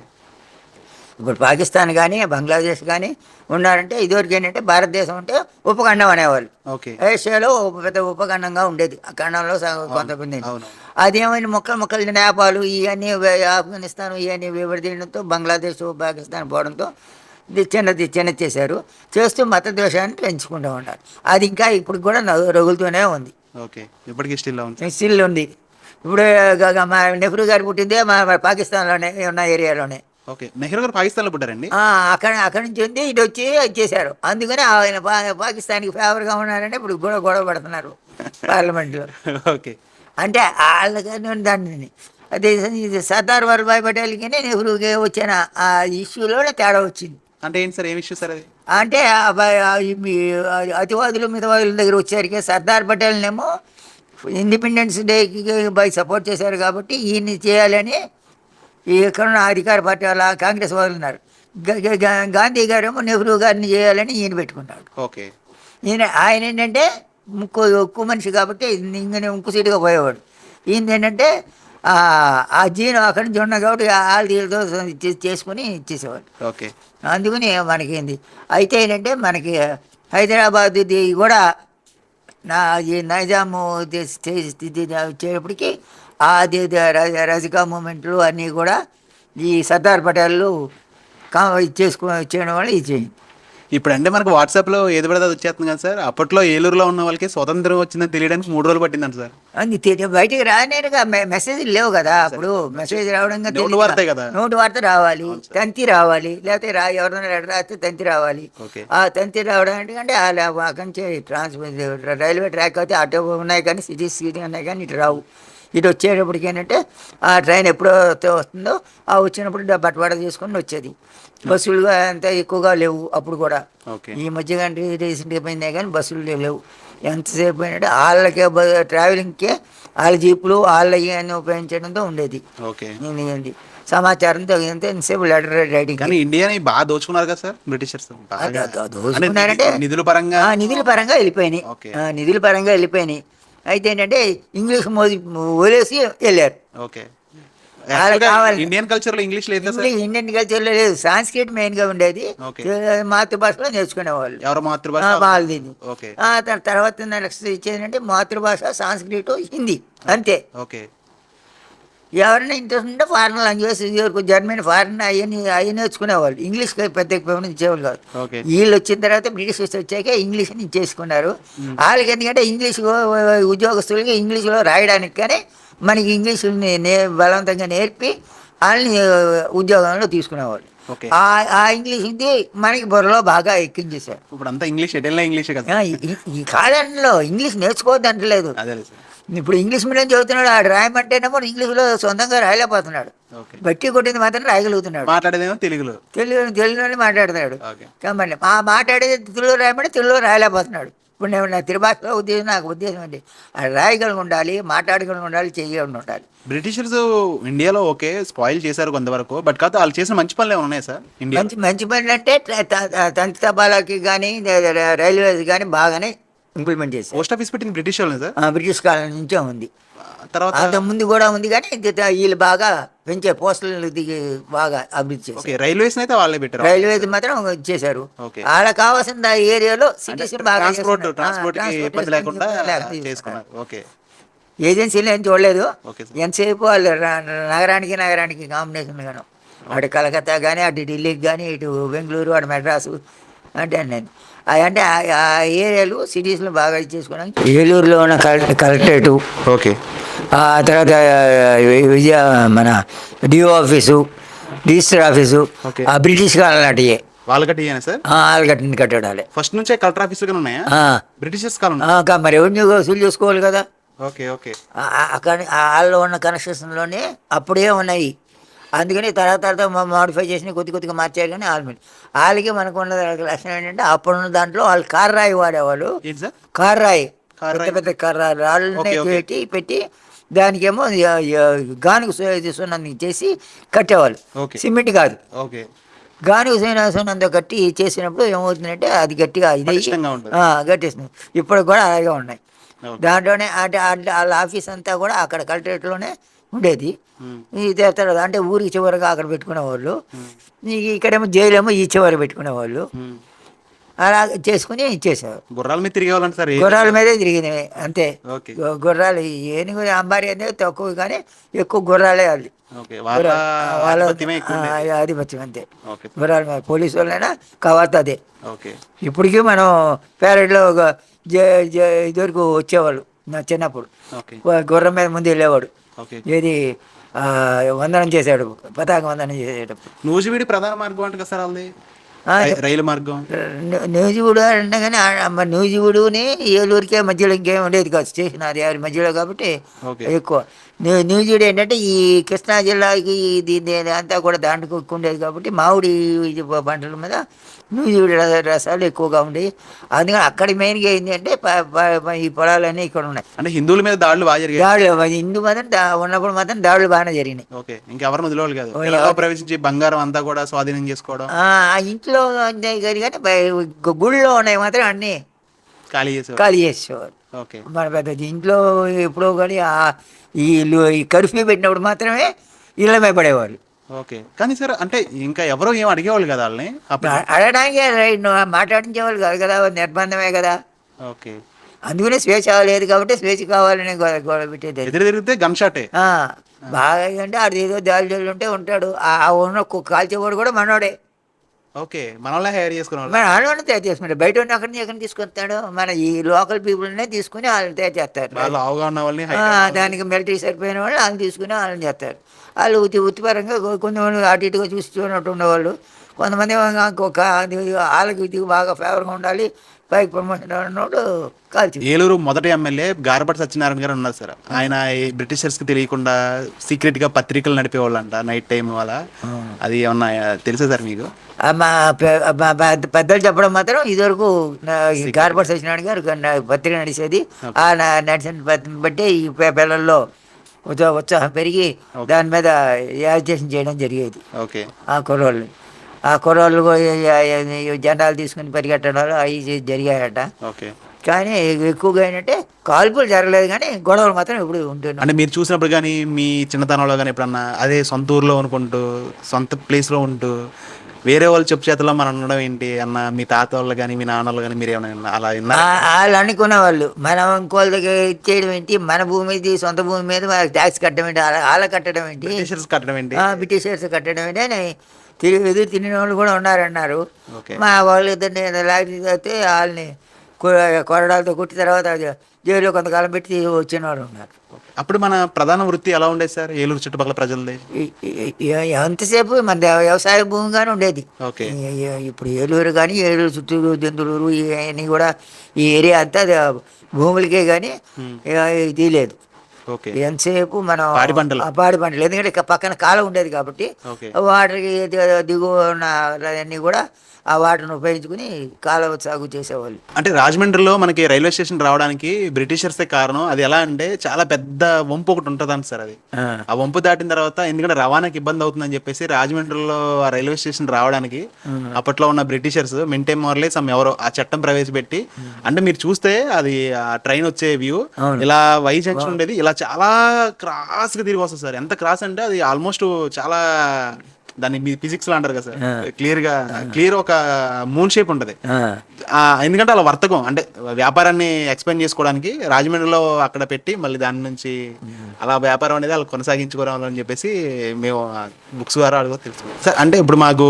ఇప్పుడు పాకిస్తాన్ కానీ బంగ్లాదేశ్ కానీ ఉన్నారంటే ఇదివరకు ఏంటంటే భారతదేశం అంటే ఉపఖండం అనేవాళ్ళు. ఓకే. ఏషియాలో పెద్ద ఉపఖండంగా ఉండేది. ఆ ఖండంలో కొంతమంది అవును. అదేమైనా మొక్కలు నేపాల్ ఇవన్నీ ఆఫ్ఘనిస్తాన్ ఇవన్నీ విభజించడంతో బంగ్లాదేశ్ పాకిస్తాన్ పోవడంతో చిన్నది చేశారు. చేస్తూ మత ద్వేషాన్ని పెంచుకుంటూ ఉన్నారు. అది ఇంకా ఇప్పుడు కూడా రగులుతూనే ఉంది. ఓకే. ఇప్పటికీ స్టిల్ ఉంది. స్టిల్ ఉంది. ఇప్పుడు మా నెహ్రూ గారు పుట్టిందే మా పాకిస్తాన్లోనే ఉన్న ఏరియాలోనే. ఓకే. నెహ్రూ గారు పాకిస్తాన్లో పుట్టారండి? అక్కడి నుంచి ఉంది ఇటు వచ్చి చేశారు. అందుకని ఆయన పాకిస్తాన్కి ఫేవర్గా ఉన్నారంటే ఇప్పుడు కూడా గొడవ పడుతున్నారు పార్లమెంట్లో. ఓకే. అంటే వాళ్ళకి దాన్ని అదే సర్దార్ వల్లభాయ్ పటేల్కి నెహ్రూకి వచ్చిన ఆ ఇష్యూలోనే తేడా వచ్చింది. అంటే ఏంటి సార్? ఏం ఇష్యూ సార్ అది? అంటే అతివాదులు మితవాదుల దగ్గర వచ్చేసరికి సర్దార్ పటేల్నేమో ఇండిపెండెన్స్ డేకి సపోర్ట్ చేశారు కాబట్టి ఈయన్ని చేయాలని ఇక్కడ అధికార పార్టీ వాళ్ళ కాంగ్రెస్ వాళ్ళు ఉన్నారు. గాంధీ గారేమో నెహ్రూ గారిని చేయాలని ఈయన పెట్టుకున్నాడు. ఓకే. ఆయన ఏంటంటే ఉక్కు మనిషి కాబట్టి ఇంకనే ఉక్కు సీటుగా పోయేవాడు. ఈయన ఏంటంటే ఆ జీను అక్కడి నుంచి ఉన్నాడు కాబట్టి వాళ్ళతో చేసుకుని ఇచ్చేసేవాడు. ఓకే. అందుకని మనకేంది అయితే ఏంటంటే మనకి హైదరాబాద్ కూడా ఈ నైజాము వచ్చేటప్పటికి అది రజికా మూమెంట్లు అన్నీ కూడా ఈ సర్దార్ పటేళ్ళు చేయడం వల్ల ఇది చేయండి. ఇప్పుడు అంటే మనకు వాట్సాప్లో ఏది పడితే అది వచ్చేస్తుంది కదా సార్. అప్పట్లో ఏలూరులో ఉన్న వాళ్ళకి స్వతంత్రం వచ్చిందని తెలియడానికి 3 రోజులు పట్టిందంట సార్. బయటికి రానేరుగా మెసేజ్లు లేవు కదా. అప్పుడు మెసేజ్ రావడం నోటు వార్తే కదా. నోటు వార్త రావాలి, తంతి రావాలి, లేకపోతే ఎవరైనా లెటర్ రాస్తే తంతి రావాలి. ఓకే. ఆ తంతి రావడం అంటే అక్కడి నుంచి రైల్వే ట్రాక్ అయితే అటు ఉన్నాయి కానీ సిటీస్ ఉన్నాయి కానీ ఇటు రావు. ఇటు వచ్చేటప్పటికి ఏంటంటే ఆ ట్రైన్ ఎప్పుడో వస్తుందో వచ్చినప్పుడు బట్వాడ చేసుకొని వచ్చేది. బస్సులు అంత ఎక్కువగా లేవు అప్పుడు కూడా. ఈ మధ్య కానీ రీసెంట్ అయిపోయిందే కానీ బస్సులు లేవు. ఎంతసేపు ఏంటంటే వాళ్ళకే ట్రావెలింగ్కే వాళ్ళ జీపులు వాళ్ళ అన్ని ఉపయోగించడంతో ఉండేది. ఓకే. సమాచారంతో ఎంతసేపు లెటర్ రైటింగ్. కానీ ఇండియాని బాగా దోచుకున్నారు కదా సార్ బ్రిటిషర్స్. దోచుకున్నారంటే నిధుల పరంగా వెళ్ళిపోయినాయి. నిధుల పరంగా వెళ్ళిపోయినాయి. అయితే ఏంటంటే ఇంగ్లీష్ వదిలేసి వెళ్ళారు. ఓకే. కావాలి ఇండియన్ కల్చర్లో ఇంగ్లీష్ లేదు సార్. ఇండియన్ కల్చర్లో లేదు. సాంస్క్రిట్ మెయిన్గా ఉండేది. మాతృభాషలో నేర్చుకునేవాళ్ళు. ఎవరు మాతృభాష? వాళ్ళది. ఓకే. తర్వాత నెక్స్ట్ ఇచ్చేది మాతృభాష సాంస్క్రిట్ హిందీ అంతే. ఓకే. ఎవరైనా ఇంట్రెస్ట్ ఉంటే ఫారెన్ లాంగ్వేజ్ జర్మన్ ఫారెన్ అవి నేర్చుకునేవాళ్ళు. ఇంగ్లీష్ పెద్ద ఇచ్చేవాళ్ళు కాదు. వీళ్ళు వచ్చిన తర్వాత బ్రిటిష్ వచ్చాక ఇంగ్లీష్ని చేసుకున్నారు. వాళ్ళకి ఎందుకంటే ఇంగ్లీష్ ఉద్యోగస్తులకి ఇంగ్లీష్లో రాయడానికి కానీ మనకి ఇంగ్లీష్ని బలవంతంగా నేర్పి వాళ్ళని ఉద్యోగంలో తీసుకునేవాళ్ళు. ఆ ఇంగ్లీష్ హిందీ మనకి బుర్రలో బాగా ఎక్కించేశారు. ఇప్పుడు అంతా ఇంగ్లీష్ ఇంగ్లీష్ కదా. ఈ కాలంలో ఇంగ్లీష్ నేర్చుకోవద్దు అంటలేదు. ఇప్పుడు ఇంగ్లీష్ మీడియం చదువుతున్నాడు. ఆడు రాయమంటేనేమో ఇంగ్లీష్లో సొంతంగా రాయలేకపోతున్నాడు. బట్టి కొట్టింది మాత్రం రాయగలుగుతున్నాడు. మాట్లాడేదేమో తెలుగులోనే మాట్లాడుతున్నాడు. కాబట్టి మాట్లాడేది తెలుగులో రాయమంటే తెలుగులో రాయలేకపోతున్నాడు. ఇప్పుడు నేను నా త్రిభాషలో ఉద్దేశం నాకు ఉద్దేశం అండి అది రాయగలిగి ఉండాలి, మాట్లాడగలిగి ఉండాలి, చేయగలిగి ఉండాలి. బ్రిటిషర్స్ ఇండియాలో ఓకే స్పాయిల్ చేశారు కొంతవరకు. బట్ కాదు వాళ్ళు చేసిన మంచి పనులు ఏమైనా ఉన్నాయి సార్ ఇండియా? మంచి పనులు అంటే తంతి తపాలాకి కానీ రైల్వేస్ కానీ బాగానే ఇంప్లిమెంట్ చేశారు. పోస్ట్ ఆఫీస్ పెట్టింది బ్రిటిష్ వాళ్ళని సార్. బ్రిటిష్ కాలం నుంచే ఉంది. తర్వాత అంత ముందు కూడా ఉంది కానీ వీళ్ళు బాగా పెంచే పోస్టులు దిగి బాగా అభివృద్ధి చేశారు. రైల్వేస్ అయితే వాళ్ళే పెట్టారు. రైల్వేస్ మాత్రం చేశారు. వాళ్ళకి కావాల్సిన ఏరియాలో సిటీస్ బాగా ఇబ్బంది లేకుండా చేసుకున్నారు. ఓకే. ఏజెన్సీలు ఏం చూడలేదు. ఎంతసేపు వాళ్ళు నగరానికి కాంబినేషన్ గాను అటు కలకత్తా కానీ అటు ఢిల్లీకి కానీ ఇటు బెంగళూరు అటు మెడ్రాసు అంటే నేను అంటే ఆ ఏరియాలు సిటీస్లో బాగా చేసుకోవడానికి ఏలూరులో ఉన్న కలెక్టరేటు, ఓకే ఆ తర్వాత విజయ మన DO office, register office, okay. ఆ బ్రిటిష్ కాలం నాటియే వాళ్ళు కట్టియేనా సార్? వాళ్ళు కట్టిన కట్టడాలే. ఫస్ట్ నుంచే కలెక్టర్ ఆఫీసులు కానీ ఉన్నాయా? ఆ, బ్రిటిషర్స్ కాలం. మరి రెవెన్యూ వసూలు చేసుకోవాలి కదా. ఓకే ఓకే అక్కడ వాళ్ళు ఉన్న కన్స్ట్రక్షన్లోనే అప్పుడే ఉన్నాయి. అందుకని తర్వాత మాడిఫై చేసి కొద్దిగా మార్చారు. కానీ వాళ్ళకి మనకు ఉన్న లక్షణం ఏంటంటే అప్పుడున్న దాంట్లో వాళ్ళు కార్రాయి వాడేవాళ్ళు. ఏంటి సార్? కార్రాయి, కార్రాయి? పెద్ద కర్రాయి రాళ్ళనే ఓకే, ఓకే. పెట్టి దానికేమో గానుగు సున్నం చేసి కట్టేవాళ్ళు. ఓకే. సిమెంట్ కాదు, ఓకే గానుగు సున్నంతో కట్టి చేసినప్పుడు ఏమవుతుందంటే అది గట్టిగా ఇది పటిష్టంగా ఉంటుంది. గట్టేస్తుంది. ఇప్పుడు కూడా అలాగే ఉన్నాయి. ఓకే. దాంట్లోనే అంటే వాళ్ళ ఆఫీస్ అంతా కూడా అక్కడ కలెక్టరేట్లోనే ఉండేది. మ్మ్. ఇది తర్వాత అంటే ఊరికి చివరిగా అక్కడ పెట్టుకునేవాళ్ళు. ఇక్కడేమో జైలు ఏమో ఈ చివరి పెట్టుకునేవాళ్ళు. మ్మ్. అలా చేసుకుని ఇచ్చేసారు. గుర్రాల మీద తిరిగేవాళ్ళంట సార్? గుర్రాల మీదే తిరిగినవి అంతే. ఓకే గుర్రాలు ఏనుగు అంబారీ అనేది తక్కువ, కానీ ఎక్కువ గుర్రాలే వాళ్ళు. ఓకే. వాళ్ళ ఆధిపత్యమే ఎక్కువ ఉండేది. ఆధిపత్యం అంతే. ఓకే గుర్రాల మీద పోలీసు వాళ్ళైనా కవాత్ అదే. ఓకే ఇప్పటికీ మనం పేరెడ్లో ఇదివరకు వచ్చేవాళ్ళు నా చిన్నప్పుడు. ఓకే గుర్రం మీద ముందు వెళ్ళేవాడు. ఓకే. ఏది వందనం చేసాడు, పతాక వందనం చేసేటప్పుడు. నూజివీడి ప్రధాన మార్గం అంట కదా సార్ వాళ్ళది? రైలు మార్గం. నూజివీడు అంటే కానీ నూజివీడుని ఏలూరుకే మధ్యలో ఇంకేం ఉండేది కాదు. స్టేషన్ అది మధ్యలో కాబట్టి ఓకే ఎక్కువ. నూజివీడు ఏంటంటే ఈ కృష్ణా జిల్లాకి దీని అంతా కూడా దాంట్లో ఉండేది కాబట్టి మామిడి పంటల మీద నూజివీడు రసాలు ఎక్కువగా ఉండేవి. అందుకని అక్కడ మెయిన్గా ఏంటి అంటే ఈ పొలాలన్నీ ఇక్కడ ఉన్నాయి. అంటే హిందువుల మీద దాడులు బాగా జరిగాయి. దాడులు హిందూ మతం ఉన్నప్పుడు మాత్రం దాడులు బాగానే జరిగినాయి. ఓకే. ఇంకెవరిని వదిలేవాళ్ళు కాదు. ఎలా ప్రవేశించి బంగారం అంతా కూడా స్వాధీనం చేసుకోవడం, ఆ ఇంట్లో కానీ గుళ్ళో ఉన్నాయి మాత్రం అన్నీ ఖాళీ చేసేవాళ్ళు. ఖాళీ చేసేవారు. ఓకే మన పెద్ద ఇంట్లో ఎప్పుడో కానీ ఈ కర్ఫ్యూ పెట్టినప్పుడు మాత్రమే ఇళ్ళ మీద పడేవాళ్ళు. ఓకే. కానీ సార్ అంటే ఇంకా ఎవరో ఏం అడిగేవాళ్ళు కదా వాళ్ళని అప్పుడు? అడగడానికి మాట్లాడించేవాళ్ళు కాదు కదా, నిర్బంధమే కదా. ఓకే. అందుకనే స్వేచ్ఛ లేదు కాబట్టి స్వేచ్ఛ కావాలని గొడవ పెట్టేది. ఎదురు తిరిగితే గన్ షాటే. బాగా అంటే ఆడు ఏదో దాడి ఉంటే ఉంటాడు. ఆ ఉన్న కాల్చేవాడు కూడా మనోడే. ఓకే. మన వాళ్ళే హైర్ చేసుకున్నాం. మన ఆడవాళ్ళని తయారు చేసుకుంటాడు. బయట ఉన్న ఎక్కడిని తీసుకొస్తాడు. మన ఈ లోకల్ పీపుల్నే తీసుకుని వాళ్ళని తయారు చేస్తారు. వాళ్ళు అవగా ఉన్న వాళ్ళని దానికి మిలిటరీ సరిపోయిన వాళ్ళు వాళ్ళని తీసుకుని వాళ్ళని చేస్తారు. వాళ్ళు వృత్తిపరంగా కొంతమంది అటు ఇటుగా చూసి చూడనట్టు ఉండేవాళ్ళు. కొంతమంది వాళ్ళకి ఇది బాగా ఫేవర్గా ఉండాలి, పైకి ప్రమోషన్ అన్నోడు కాల్చి. ఏలూరు మొదటి ఎమ్మెల్యే గారపటి సత్యనారాయణ గారు ఉన్నారు సార్. ఆయన ఈ బ్రిటిషర్స్కి తెలియకుండా సీక్రెట్గా పత్రికలు నడిపేవాళ్ళంట నైట్ టైం అలా. అది ఏమన్నా తెలుసా సార్ మీకు? మా పెద్దలు చెప్పడం మాత్రం ఇదివరకు గారపటి సత్యనారాయణ గారు పత్రిక నడిచేది. ఆ నడిచిన బట్టే ఈ పిల్లల్లో ఉత్సాహం పెరిగి దాని మీద యాజిటేషన్ చేయడం జరిగేది. ఓకే. ఆ కుర్రోళ్ళు జెండాలు తీసుకుని పరిగెట్టడాలు అవి జరిగాయట. ఓకే. కానీ ఎక్కువగా ఏంటంటే కాల్పులు జరగలేదు, కానీ గొడవలు మాత్రం ఎప్పుడు ఉంటున్నాయి. అంటే మీరు చూసినప్పుడు కానీ మీ చిన్నతనంలో కానీ ఎప్పుడన్నా అదే సొంత ఊర్లో అనుకుంటూ సొంత ప్లేస్లో ఉంటూ వేరే వాళ్ళు చెప్పు చేతల్లో మనం ఉండడం ఏంటి అన్న మీ తాత వాళ్ళు కానీ మీ నాన్న వాళ్ళు కానీ మీరు ఏమైనా అలా వాళ్ళు అనుకునే వాళ్ళు మనం ఇంకోళ్ళ దగ్గర ఇచ్చేయడం ఏంటి, మన భూమి మీద సొంత భూమి మీద ట్యాక్స్ కట్టడం ఏంటి, వాళ్ళ కట్టడం ఏంటి, బ్రిటిషర్స్ కట్టడం ఏంటి, బ్రిటిషర్స్ కట్టడం ఏంటి అని ఎదురు తినే వాళ్ళు కూడా ఉన్నారన్నారు. ఓకే. మా వాళ్ళు ఇద్దరిని లాగితే వాళ్ళని కొరడాలతో కొట్టిన తర్వాత జైల్లో కొంతకాలం పెట్టి వచ్చిన వాళ్ళు ఉన్నారు. అప్పుడు మన ప్రధాన వృత్తి ఎలా ఉండేది సార్ ఏలూరు చుట్టుపక్కల ప్రజలది? ఎంతసేపు మన వ్యవసాయ భూమిగానే ఉండేది. ఓకే. ఇప్పుడు ఏలూరు కానీ ఏలూరు చుట్టూరు జంతువులూరు ఇవన్నీ కూడా ఈ ఏరియా అంతా భూములకే కానీ ఇది లేదు. ఓకే. ఎంతసేపు మనం పాడి పంటలు ఎందుకంటే పక్కన కాలం ఉండేది కాబట్టి వాటర్కి దిగువన అన్నీ కూడా ఆ వాటర్ను ఉపయోగించుకుని కాలువ సాగు చేసేవాళ్ళు. అంటే రాజమండ్రిలో మనకి రైల్వే స్టేషన్ రావడానికి బ్రిటిషర్సే కారణం. అది ఎలా అంటే చాలా పెద్ద వంపు ఒకటి ఉంటుందంట సార్. అది ఆ వంపు దాటిన తర్వాత ఎందుకంటే రవాణాకి ఇబ్బంది అవుతుందని చెప్పేసి రాజమండ్రిలో ఆ రైల్వే స్టేషన్ రావడానికి అప్పట్లో ఉన్న బ్రిటిషర్స్ మింటే మోర్లే ఎవరో ఆ చట్టం ప్రవేశపెట్టి, అంటే మీరు చూస్తే అది ఆ ట్రైన్ వచ్చే వ్యూ ఇలా వై జంక్షన్ ఉండేది, ఇలా చాలా క్రాస్గా తిరిగి వస్తుంది సార్. ఎంత క్రాస్ అంటే అది ఆల్మోస్ట్ చాలా దాన్ని మీ ఫిజిక్స్ లో అంటారు కదా సార్, క్లియర్ ఒక మూన్ షేప్ ఉంటది. ఎందుకంటే అలా వర్తకం అంటే వ్యాపారాన్ని ఎక్స్పెండ్ చేసుకోవడానికి రాజమండ్రిలో అక్కడ పెట్టి మళ్ళీ దాని నుంచి అలా వ్యాపారం అనేది వాళ్ళు కొనసాగించుకోవాలని చెప్పేసి మేము బుక్స్ ద్వారా అడుగు తెలుసు సార్. అంటే ఇప్పుడు మాకు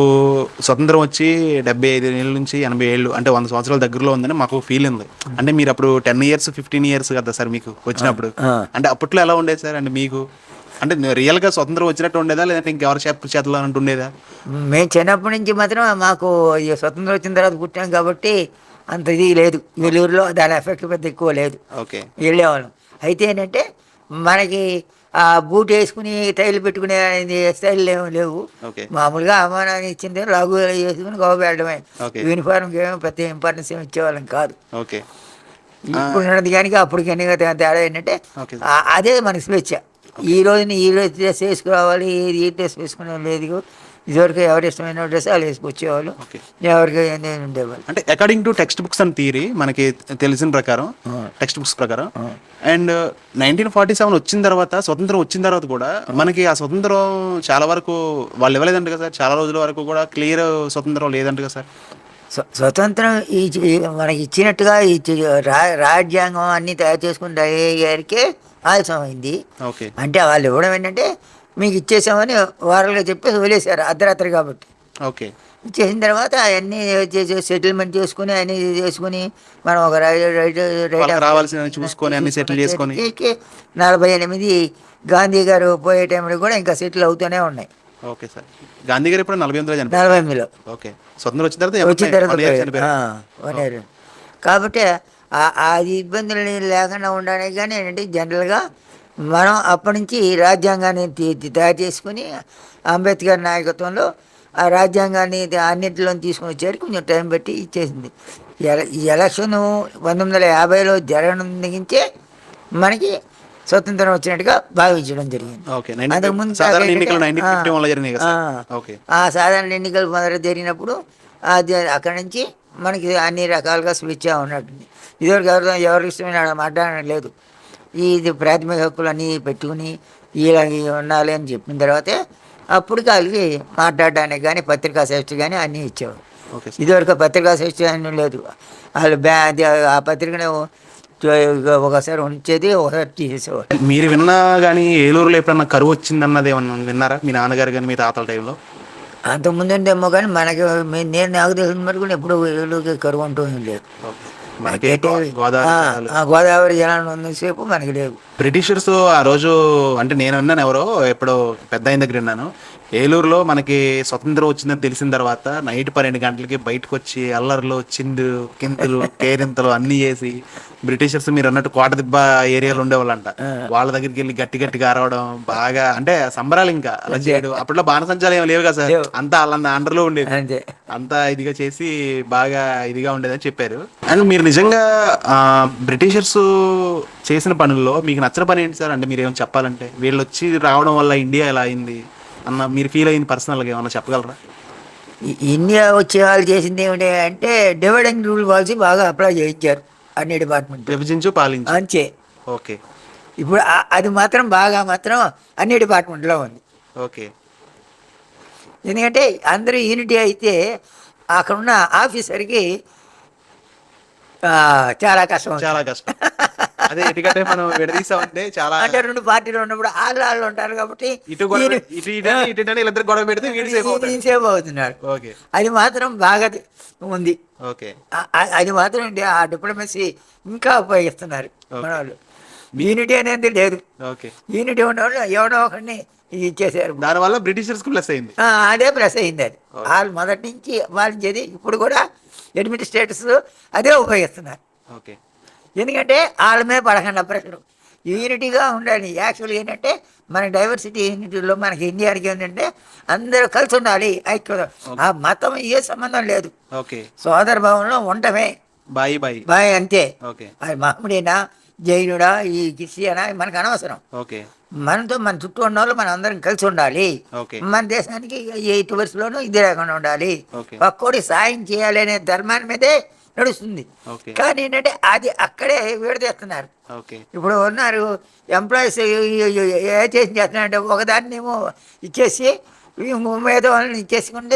స్వతంత్రం వచ్చి 75 ఏళ్ళ నుంచి 80 ఏళ్ళు అంటే 100 సంవత్సరాల దగ్గరలో ఉందని మాకు ఫీల్ ఉంది. అంటే మీరు అప్పుడు 10 ఇయర్స్ 15 ఇయర్స్ కదా సార్ మీకు వచ్చినప్పుడు, అంటే అప్పట్లో ఎలా ఉండేది సార్? అంటే మీకు అంటే రియల్గా స్వతంత్రం వచ్చినట్టు ఉండేదా లేదంటే ఇంకెవరి చేతలో అన్నట్టు ఉండేదా? మేము చిన్నప్పటి నుంచి మాత్రం మాకు ఈ స్వతంత్రం వచ్చిన తర్వాత పుట్టాం కాబట్టి అంత ఇది లేదు, వెల్లూరులో దాని ఎఫెక్ట్ పెద్ద ఎక్కువ లేదు. ఓకే, వెళ్ళేవాళ్ళం. అయితే ఏంటంటే మనకి ఆ బూట్ వేసుకుని టైల్ పెట్టుకునే స్టైల్ లేవు. మామూలుగా అమ్మానాన్ని ఇచ్చింది లాగు వేసుకుని గోవ పెట్టడమే. యూనిఫామ్కి ఏమో పెద్ద ఇంపార్టెన్స్ ఏమి ఇచ్చేవాళ్ళం కాదు. ఓకే, ఇప్పుడు ఉన్నది కానీ అప్పటికి ఎన్ని తేడా ఏంటంటే అదే మనకి స్వేచ్ఛ. ఈ రోజుని ఈ రోజు డ్రెస్ వేసుకోవాలి, ఈ డ్రెస్ వేసుకునే లేదు. ఇదివరకు ఎవరు ఇష్టమైన డ్రెస్ వాళ్ళు వేసుకొచ్చేవాళ్ళు, ఎవరికి ఉండేవాళ్ళు. అంటే according to text books and theory మనకి తెలిసిన ప్రకారం, టెక్స్ట్ బుక్స్ ప్రకారం, అండ్ 1947 వచ్చిన తర్వాత, స్వతంత్రం వచ్చిన తర్వాత కూడా మనకి ఆ స్వతంత్రం చాలా వరకు వాళ్ళు ఇవ్వలేదంట కదా సార్. చాలా రోజుల వరకు కూడా క్లియర్ స్వతంత్రం లేదంట కదా సార్. స్వతంత్రం మనకి ఇచ్చినట్టుగా రాజ్యాంగం అన్ని తయారు చేసుకుని గారికే ఆలస్యం అయింది. అంటే వాళ్ళు ఇవ్వడం ఏంటంటే మీకు ఇచ్చేసామని వారాలుగా చెప్పేసి వదిలేశారు అర్ధరాత్రి కాబట్టి. ఓకే, ఇచ్చేసిన తర్వాత అవన్నీ సెటిల్మెంట్ చేసుకుని అన్నీ చేసుకుని మనం ఒక రావాల్సిన చూసుకొని అన్ని సెటిల్ చేసుకొని 48 గాంధీ గారు పోయే టైంలో కూడా ఇంకా సెటిల్ అవుతూనే ఉన్నాయి. Okay sir. గాంధీ గారు ఇప్పుడు 48లో ఓకే, స్వతంత్రం వచ్చిన తర్వాత కాబట్టి అది ఇబ్బందులు లేకుండా ఉండడానికి కానీ ఏంటంటే జనరల్గా మనం అప్పటి నుంచి రాజ్యాంగాన్ని తయారు చేసుకుని అంబేద్కర్ నాయకత్వంలో ఆ రాజ్యాంగాన్ని అన్నింటిలో తీసుకుని వచ్చారు. కొంచెం టైం పెట్టి ఇచ్చేసింది. ఈ ఎలక్షన్ 1950లో జరగనుందించే మనకి స్వతంత్రం వచ్చినట్టుగా భావించడం జరిగింది. అంతకుముందు ఆ సాధారణ ఎన్నికలు మొదట జరిగినప్పుడు అక్కడి నుంచి మనకి అన్ని రకాలుగా స్వేచ్ఛ ఉన్నట్టుంది. ఇదివరకు ఎవరికి ఇష్టమైన మాట్లాడడం లేదు. ఇది ప్రాథమిక హక్కులు అన్నీ పెట్టుకుని ఇలా ఉండాలి అని చెప్పిన తర్వాతే అప్పుడు వాళ్ళకి మాట్లాడడానికి కానీ పత్రికా స్వేచ్ఛ కానీ అన్నీ ఇచ్చేవారు. ఇదివరకు పత్రికా స్వేచ్ఛ అని లేదు. వాళ్ళు ఆ పత్రికను ఒకసారి ఉంచేది, ఒకసారి తీసేసేవారు. మీరు విన్నా కానీ ఏలూరులో ఎప్పుడన్నా కరువు వచ్చిందన్నది ఏమన్నా విన్నారా మీ నాన్నగారు కానీ మీ తాతల టైంలో? అంతకుముందు ఉండేమో కానీ మనకి నాకు తెలిసిన వరకు ఎప్పుడు ఏలూరుకి కరువు అంటూ ఏం లేదు. గోదావరి జలాన్ని ఉన్నసేపు మనకి లేవు. బ్రిటిషర్స్ ఆ రోజు అంటే నేను విన్నాను, ఎవరో ఎప్పుడో పెద్ద ఆయన దగ్గర విన్నాను, ఏలూరులో మనకి స్వతంత్రం వచ్చిందని తెలిసిన తర్వాత నైట్ 12 గంటలకి బయటకు వచ్చి అల్లర్లు, చిందు, కింతలు, కేరింతలు అన్ని చేసి బ్రిటిషర్స్ మీరు అన్నట్టు కోటదిబ్బ ఏరియాలో ఉండేవాళ్ళంట. వాళ్ళ దగ్గరికి వెళ్ళి గట్టిగా అరవడం, బాగా అంటే సంబరాలు ఇంకా అలా చేయడం. అప్పట్లో బాణసంచాలు ఏమి లేవు కదా సార్, అంతా వాళ్ళ అండర్లో ఉండేది, అంతా ఇదిగా చేసి బాగా ఇదిగా ఉండేదని చెప్పారు. అండ్ మీరు నిజంగా బ్రిటిషర్స్ చేసిన పనుల్లో మీకు నచ్చిన పని ఏంటి సార్? అంటే మీరు ఏమైనా చెప్పాలంటే వీళ్ళు వచ్చి రావడం వల్ల ఇండియా ఎలా అయింది అన్న మీరు ఫీల్ అయింది పర్సనల్గా ఏమన్నా చెప్పగలరా? ఇండియా వచ్చే వాళ్ళు చేసింది ఏమిటి అంటే డివైడింగ్ రూల్ పాలసీ బాగా అప్లై చేయించారు అన్ని డిపార్ట్మెంట్, విభజించు పాలించు అంతే. ఓకే, ఇప్పుడు అది మాత్రం బాగా అన్ని డిపార్ట్మెంట్లో ఉంది. ఓకే, ఎందుకంటే అందరూ యూనిటీ అయితే అక్కడ ఉన్న ఆఫీసర్కి చాలా కష్టం. అదే ఎందుకంటే మనం విడదీసామంటే చాలా అంటే 2 పార్టీలు ఉన్నప్పుడు వాళ్ళు ఉంటారు కాబట్టి గొడవ పెడితే సేవ్ అవుతున్నాడు. అది మాత్రం బాగా ఉంది. అది మాత్రం ఆ డిప్లొమసీ ఇంకా ఉపయోగిస్తున్నారు మన వాళ్ళు. యూనిటీ అనేది లేదు. యూనిటీ ఉన్నవాళ్ళు ఎవడో ఒకరిని ఇచ్చేసారు, దానివల్ల బ్రిటిషర్స్ ప్లస్ అయింది. అదే ప్లస్ అయింది. అది వాళ్ళు మొదటి నుంచి పాలించేది, ఇప్పుడు కూడా అడ్మినిస్ట్రేటర్స్ అదే ఉపయోగిస్తున్నారు. ఎందుకంటే వాళ్ళ మీద పడకుండా ప్రెషర్ యూనిటీగా ఉండాలి. యాక్చువల్గా ఏంటంటే మన డైవర్సిటీ యూనిటీలో మనకి ఇండియాకి ఏంటంటే అందరూ కలిసి ఉండాలి, ఐక్యత. ఆ మతం ఏ సంబంధం లేదు, సోదర భావంలో ఉండటమే. బాయ్ అంతే. అది మహమ్మడేనా, జైనుడా, ఈ క్రిస్టియనా మనకు అనవసరం. మనతో మన చుట్టూ ఉన్న వాళ్ళు మనం అందరం కలిసి ఉండాలి. మన దేశానికి 8 వయసులోనూ ఇది లేకుండా ఉండాలి. ఒక్కోటి సాయం చేయాలి అనే ధర్మాన్ని మీదే నడుస్తుంది. కానీ ఏంటంటే అది అక్కడే విడదీస్తున్నారు. ఇప్పుడు ఉన్నారు ఎంప్లాయీస్ చేస్తున్నారంటే ఒకదాన్నేమో ఇచ్చేసి మిగతా వాళ్ళని ఇచ్చేసుకుంటే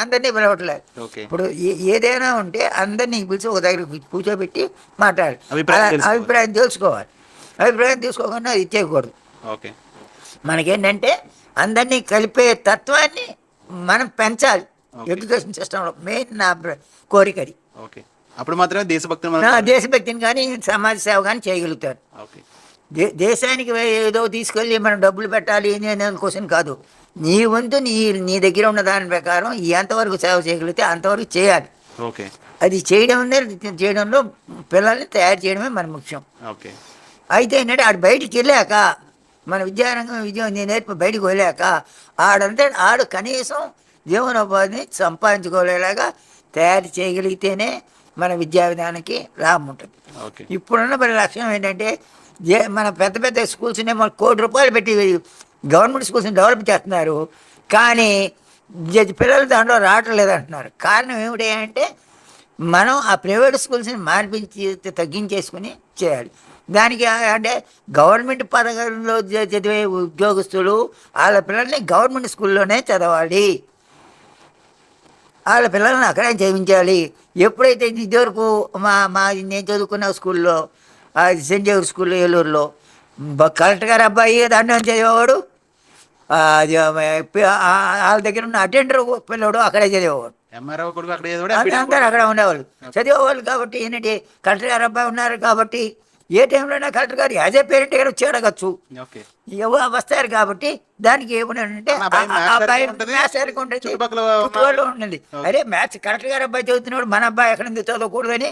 అందరినీ పిలవట్లేదు. ఓకే. ఇప్పుడు ఏదైనా ఉంటే అందరినీ పిలిచి ఒక దగ్గర కూర్చోబెట్టి మాట్లాడాలి, అభిప్రాయం తెలుసుకోవాలి. అభిప్రాయం తెలుసుకోవాలి. అభిప్రాయం తీసుకోకుండా అది ఇచ్చేయకూడదు. ఓకే. మనకేంటంటే అందరినీ కలిపే తత్వాన్ని మనం పెంచాలి ఓకే. ఎడ్యుకేషన్ సిస్టంలో. మెయిన్ నా కోరిక అది. ఓకే. అప్పుడు మాత్రమే దేశభక్తిని నా మనం. దేశభక్తిని కానీ సమాజ సేవ కానీ చేయగలుగుతారు. ఓకే. దేశానికి ఏదో తీసుకెళ్ళి మనం డబ్బులు పెట్టాలి అనే క్వశ్చన్ కాదు. నీ వంతు నీ దగ్గర ఉన్న దాని ప్రకారం ఎంతవరకు సేవ చేయగలిగితే అంతవరకు చేయాలి. ఓకే. అది చేయడంలో పిల్లల్ని తయారు చేయడమే మన ముఖ్యం. ఓకే. అయితే ఏంటంటే ఆడు బయటికి వెళ్ళాక మన విద్యం నేర్పి బయటికి వెళ్ళాక ఆడు కనీసం జీవనోపాధిని సంపాదించుకోలేలాగా తయారు చేయగలిగితేనే మన విద్యా విధానానికి లాభం ఉంటుంది. ఓకే. ఇప్పుడున్న మరి లక్ష్యం ఏంటంటే మన పెద్ద పెద్ద స్కూల్స్ని మన ₹1,00,00,000 పెట్టి గవర్నమెంట్ స్కూల్స్ని డెవలప్ చేస్తున్నారు, కానీ పిల్లలు దాంట్లో రావటం లేదంటున్నారు. కారణం ఏమిటి అంటే మనం ఆ ప్రైవేట్ స్కూల్స్ని తగ్గించేసుకుని చేయాలి. దానికి అంటే గవర్నమెంట్ పథకంలో చదివే ఉద్యోగస్తులు వాళ్ళ పిల్లల్ని గవర్నమెంట్ స్కూల్లోనే చదవాలి, వాళ్ళ పిల్లల్ని అక్కడే చదివించాలి. ఎప్పుడైతే ఇదివరకు నేను చదువుకున్న స్కూల్లో సెయింట్ జేవియర్ స్కూల్లో ఏలూరులో కలెక్టర్ గారు అబ్బాయి దాంట్లో చదివేవాడు, అది వాళ్ళ దగ్గర ఉన్న అటెండర్ పిల్లవాడు అక్కడే చదివేవాడు, ఎంఆర్ఓ కొడుకు అక్కడ అందరూ అక్కడ ఉండేవాళ్ళు చదివేవాళ్ళు. కాబట్టి ఏంటంటే కలెక్టర్ గారు అబ్బాయి ఉన్నారు కాబట్టి ఏ టైంలోనే కలెక్టర్ గారు యాజ్ ఏ పేరెంట్ గారు వచ్చి అడగచ్చు, ఓకే. వస్తారు. కాబట్టి దానికి ఏమనంటే అబ్బాయి మ్యాథ్స్ ఉంటుంది, చుట్టుపక్కల ఉంటుంది. అరే మ్యాథ్స్ కలెక్టర్ గారు అబ్బాయి చదువుతున్నాడు, మన అబ్బాయి ఎక్కడ నుంచి చదవకూడదని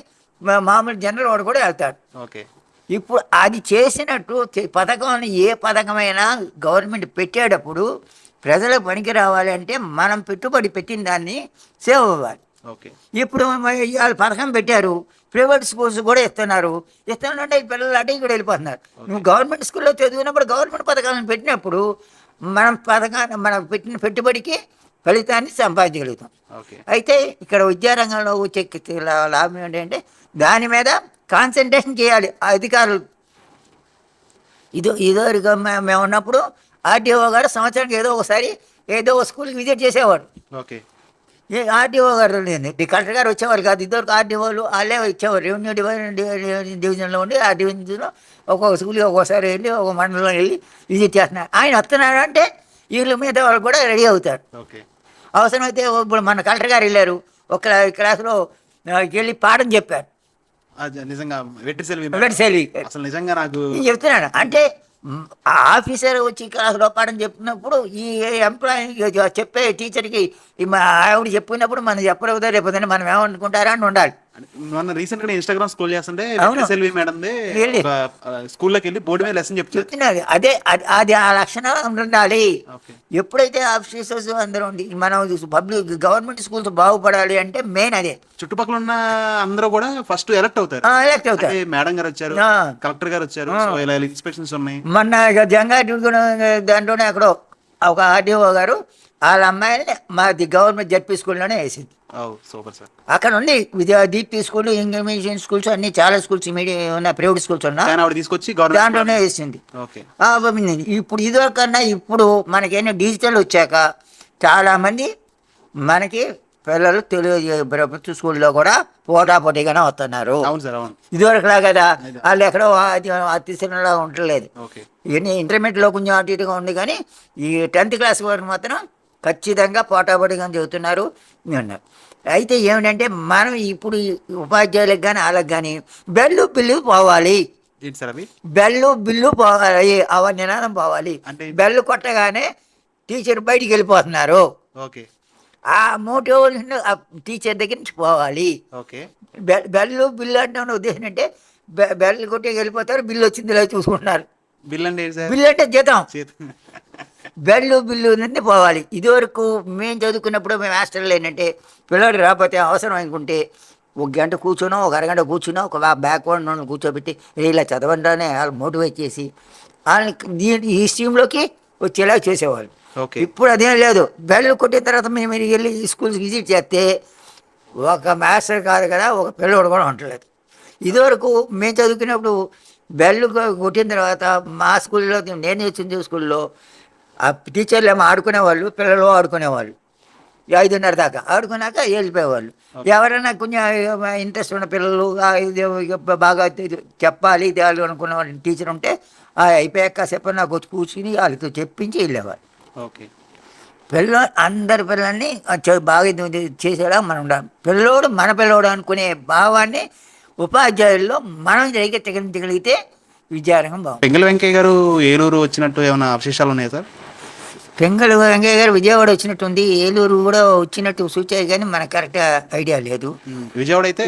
మామూలు జనరల్ వాడు కూడా వెళ్తాడు. ఓకే. ఇప్పుడు అది చేసినట్టు పథకం ఏ పథకమైనా గవర్నమెంట్ పెట్టేటప్పుడు ప్రజలకు పనికి రావాలి అంటే మనం పెట్టుబడి పెట్టిన దాన్ని సేవ్ అవ్వాలి. ఓకే. ఇప్పుడు వాళ్ళు పథకం పెట్టారు, ప్రైవేట్ స్కూల్స్ కూడా ఇస్తానంటే పిల్లలు అటు ఇక్కడ వెళ్ళిపోతున్నారు. నువ్వు గవర్నమెంట్ స్కూల్లో చదివినప్పుడు గవర్నమెంట్ పథకాలను పెట్టినప్పుడు మనం పెట్టిన పెట్టుబడికి ఫలితాన్ని సంపాదించగలుగుతాం. ఓకే. అయితే ఇక్కడ విద్యారంగంలో వచ్చే లాభం ఏంటంటే దాని మీద కాన్సన్ట్రేషన్ చేయాలి ఆ అధికారులు. ఇదివరకు మేము ఉన్నప్పుడు ఆర్టీఓ గారు సంవత్సరానికి ఏదో ఒక స్కూల్కి విజిట్ చేసేవాడు. ఓకే. ఆర్టీఓ గారు కలెక్టర్ గారు వచ్చేవాళ్ళు కాదు. ఇదివరకు ఆర్టీఓలు వాళ్ళే ఇచ్చేవారు. రెవెన్యూ డివిజన్లో ఉండి ఆ డివిజన్లో ఒక్కొక్క స్కూల్కి ఒక్కోసారి వెళ్ళి ఒక మండలంలో వెళ్ళి విజిట్ చేస్తున్నారు. ఆయన వస్తున్నాడు అంటే వీళ్ళ మీద వాళ్ళు కూడా రెడీ అవుతారు. ఓకే. అవసరమైతే ఇప్పుడు మన కలెక్టర్ గారు వెళ్ళారు, ఒక క్లాసులో వెళ్ళి పాఠం చెప్పారు. నిజంగా వెట్టిసెల్వి అసలు నిజంగా నాకు చెప్తున్నాడు అంటే ఆ ఆఫీసర్ వచ్చి క్లాసులో పాఠం చెప్పినప్పుడు ఈ ఎంప్లాయీ చెప్పే టీచర్కి ఆవిడ చెప్పినప్పుడు మనం చెప్పలేదా రేపు మనం ఏమనుకుంటారా అని ఉండాలి. మొన్న రీసెంట్ గా ఇన్స్టాగ్రామ్ స్క్రోల్ చేస్తుంటే సెల్వి మేడం స్కూల్లోకి వెళ్ళి బోర్డు మీద లెసన్ చెప్తున్నది. అది ఆ లక్షణాలు ఉండాలి. ఎప్పుడైతే ఆఫీసర్స్ అందరూ ఉండి మనం గవర్నమెంట్ స్కూల్స్ బాగుపడాలి అంటే మెయిన్ అదే. చుట్టుపక్కల ఉన్న అందరూ కూడా ఫస్ట్ ఎలక్ట్ అవుతారు. మేడం గారు వచ్చారు, కలెక్టర్ గారు వచ్చారు, ఇన్స్పెక్షన్స్ ఉన్నాయి. మొన్న జంగారెడ్డి దాంట్లోనే అక్కడ ఒక ఆర్డీఓ గారు వాళ్ళ అమ్మాయిని మాది గవర్నమెంట్ జడ్పీ స్కూల్లోనే వేసింది. Super sir. అక్కడ ఉంది దీప్తి స్కూల్, ఇంగ్లీష్ స్కూల్స్ అన్ని చాలా స్కూల్స్ ఉన్న ప్రైవేట్ స్కూల్స్ తీసుకొచ్చి దాంట్లోనే వేసింది. ఇప్పుడు ఇదివరకన్నా ఇప్పుడు మనకేమో డిజిటల్ వచ్చాక చాలామంది మనకి పిల్లలు ప్రభుత్వ స్కూల్లో కూడా పోటాపోటీగానే వస్తున్నారు. ఇదివరకు కదా వాళ్ళు ఎక్కడో అతిశయంలో ఉండలేదు. ఇవన్నీ ఇంటర్మీడియట్లో కొంచెం అటు ఇటుగా ఉంది, కానీ ఈ 10th క్లాస్ వరకు మాత్రం ఖచ్చితంగా పోటాపోటీగా చదువుతున్నారు ఉన్నారు. అయితే ఏమిటంటే మనం ఇప్పుడు ఉపాధ్యాయులకు కానీ వాళ్ళకి కానీ బిల్లు పోవాలి, బిల్లు పోవాలి, నినాదం పోవాలి. బెల్లు కొట్టగానే టీచర్ బయటికి వెళ్ళిపోతున్నారు. ఆ మోటివ్ టీచర్ దగ్గర నుంచి పోవాలి. బిల్లు అంటే ఉద్దేశం అంటే బెల్లు కొట్టి వెళ్ళిపోతారు, బిల్లు వచ్చింది ఇలా చూసుకుంటున్నారు. బిల్లు అంటే జీతం. బిల్లు నుండి పోవాలి. ఇదివరకు మేము చదువుకున్నప్పుడు మేము హాస్టల్లో ఏంటంటే పిల్లడు రాకపోతే అవసరం అనుకుంటే 1 గంట కూర్చునో 1 అరగంట కూర్చునో ఒక బ్యాక్వర్డ్ కూర్చోబెట్టి ఇలా చదవండానే వాళ్ళు మోటివేట్ చేసి వాళ్ళని ఈ స్ట్రీమ్లోకి వచ్చేలా చేసేవాళ్ళు. ఇప్పుడు అదేం లేదు. బెల్లు కొట్టిన తర్వాత మేము వెళ్ళి స్కూల్స్కి విజిట్ చేస్తే ఒక మాస్టర్ కాదు కదా, ఒక పిల్లవాడు కూడా ఉండలేదు. ఇదివరకు మేము చదువుకున్నప్పుడు బెల్లు కొట్టిన తర్వాత మా స్కూల్లో నేను వచ్చిన స్కూల్లో ఆ టీచర్లు ఏమో ఆడుకునేవాళ్ళు, పిల్లలు ఆడుకునేవాళ్ళు 5:30 దాకా. ఆడుకున్నాక వెళ్ళిపోయేవాళ్ళు. ఎవరైనా కొంచెం ఇంట్రెస్ట్ ఉన్న పిల్లలు ఇది బాగా చెప్పాలి ఇది అనుకున్న వాళ్ళు టీచర్ ఉంటే అయిపోయాక కాసేపు నాకు వచ్చి కూర్చుని వాళ్ళతో చెప్పించి వెళ్ళేవాళ్ళు. ఓకే. అందరి పిల్లల్ని బాగా చేసేలా మనం ఉండాలి. పిల్లోడు మన పిల్లోడు అనుకునే భావాన్ని ఉపాధ్యాయుల్లో మనం రేకెత్తగలిగితే విద్యారంగం బాగుంది. పెంగళ వెంకయ్య గారు ఏలూరు వచ్చినట్టు ఏమైనా అవశేషాలు ఉన్నాయా సార్? పెంగళ వెంకయ్య గారు విజయవాడ వచ్చినట్టుంది, ఏలూరు కూడా వచ్చినట్టు సూచాయి, కానీ మనకు కరెక్ట్ ఐడియా లేదు. విజయవాడ అయితే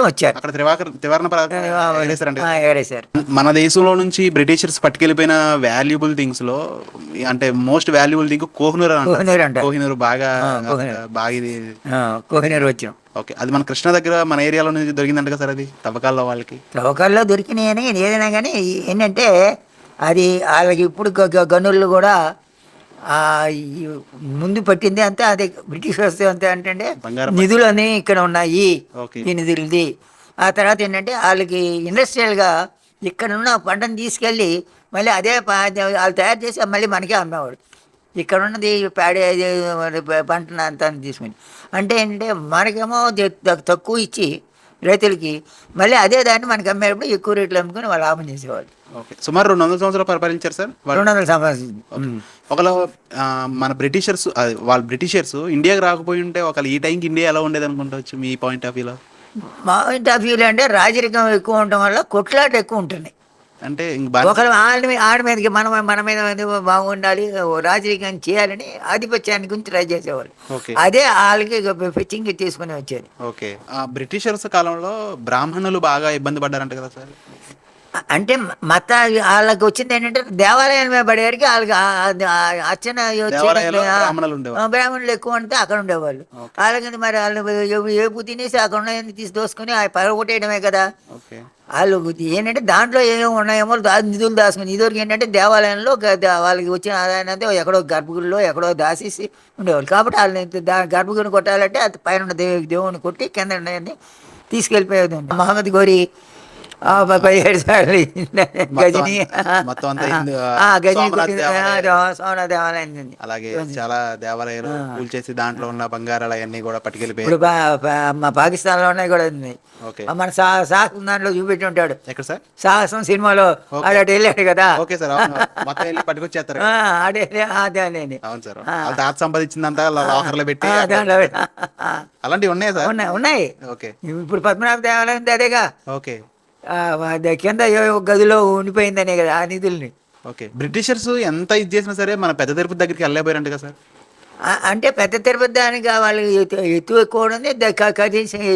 వచ్చారు అక్కడ ఎగరేశారు. మన దేశంలో నుంచి బ్రిటిషర్స్ పట్టుకెళ్ళిపోయిన వాల్యుబుల్ థింగ్స్ లో అంటే మోస్ట్ వాల్యుబుల్ థింగ్ కోహినూర్ అంట. కోహినూర్ బాగా ఇది కోహినూర్ వచ్చాం. ఓకే. అది మన కృష్ణ దగ్గర మన ఏరియాలో నుంచి దొరికిందంట కదా సార్? అది తవ్వకాల్లో దొరికినాయని ఏదైనా కానీ ఏంటంటే అది వాళ్ళకి ఇప్పుడు గనులు కూడా ముందు పట్టింది అంతే. అదే బ్రిటిష్ వస్తే అంతే అంటే నిధులు అని ఇక్కడ ఉన్నాయి, ఈ నిధులది. ఆ తర్వాత ఏంటంటే వాళ్ళకి ఇండస్ట్రియల్గా ఇక్కడ ఉన్న పంటను తీసుకెళ్ళి మళ్ళీ అదే వాళ్ళు తయారు చేసి మళ్ళీ మనకే అమ్మేవాడు. ఇక్కడ ఉన్నది పేడే పంటను అంతా తీసుకుని అంటే ఏంటంటే మనకేమో తక్కువ ఇచ్చి రైతులకి మళ్ళీ అదే దాన్ని మనకి అమ్మేటప్పుడు ఎక్కువ రేట్లు అమ్ముకొని వాళ్ళు లాభం చేసేవాళ్ళు. సుమారు 200 సంవత్సరాలు పరిపాలించారు సార్. 200 సంవత్సరాలు. ఒకవేళ మన బ్రిటిషర్స్ ఇండియాకి రాకపోయి ఉంటే ఒకవేళ ఈ టైంకి ఇండియా ఎలా ఉండేది అనుకుంటవచ్చు మీ పాయింట్ ఆఫ్ వ్యూలో? మా పాయింట్ ఆఫ్ వ్యూలో అంటే రాజరికం ఎక్కువ ఉండటం వల్ల కొట్లాట ఎక్కువ ఉంటున్నాయి. అంటే ఒకరు ఆడి మీదకి మన మీద బాగుండాలి, రాజరికం చేయాలని ఆధిపత్యాన్ని గురించి ట్రై చేసేవాళ్ళు. అదే వాళ్ళకి ఫిచ్చింగ్ తీసుకుని వచ్చేది. ఓకే. బ్రిటిషర్స్ కాలంలో బ్రాహ్మణులు బాగా ఇబ్బంది పడ్డారంట కదా సార్? అంటే వాళ్ళకి వచ్చింది ఏంటంటే దేవాలయాల మీద పడేవారికి వాళ్ళకి అర్చన బ్రాహ్మణులు ఎక్కువ అంటే అక్కడ ఉండేవాళ్ళు. వాళ్ళకి మరి వాళ్ళు ఏపు తినేసి అక్కడ ఉన్న తీసి దోసుకుని పరగొట్టేయడమే కదా. వాళ్ళు ఏంటంటే దాంట్లో ఏమేమి ఉన్నాయేమో నిధులు దాచుకుని ఇదివరకు ఏంటంటే దేవాలయంలో వాళ్ళకి వచ్చిన ఆదాయాన్ని అంతా ఎక్కడో గర్భగుడిలో ఎక్కడో దాచేసి ఉండేవాళ్ళు. కాబట్టి వాళ్ళని గర్భగుడిని కొట్టాలంటే అది పైన దేవుని కొట్టి కింద ఉన్నాయని తీసుకెళ్ళిపోయేది. మహమ్మద్ గోరి 17 సార్లు గజని సోమనాథ దేవాలయం, అలాగే చాలా దేవాలయాలు కూల్చేసి దాంట్లో ఉన్న బంగారాలు అవన్నీ కూడా పట్టుకెళ్ళిపోయారు. ఇప్పుడు పాకిస్తాన్ లో ఉన్నాయి కూడా ఉన్నాయి. మన సాహసం దాంట్లో చూపెట్టి ఉంటాడు. ఎక్కడ సార్? సాహసం సినిమాలో అటు వెళ్ళాడు కదా. Okay sir. పట్టుకొచ్చేస్తారు. అవును సార్. తాత సంపాదించిందంతా లాకర్లో పెట్టి అలాంటివి ఉన్నాయా సార్? ఉన్నాయి. ఓకే. ఇప్పుడు పద్మనాభ దేవాలయం అదేగా. ఓకే. కింద గదిలో ఉండిపోయిందనే కదా ఆ నిధుల్ని. ఓకే. బ్రిటిషర్స్ ఎంత ఇది చేసినా సరే మన పెద్ద తిరుపతి దగ్గరికి వెళ్ళలేకపోయారంట కదా సార్? అంటే పెద్ద తిరుపతి దానికి వాళ్ళు ఎక్కువ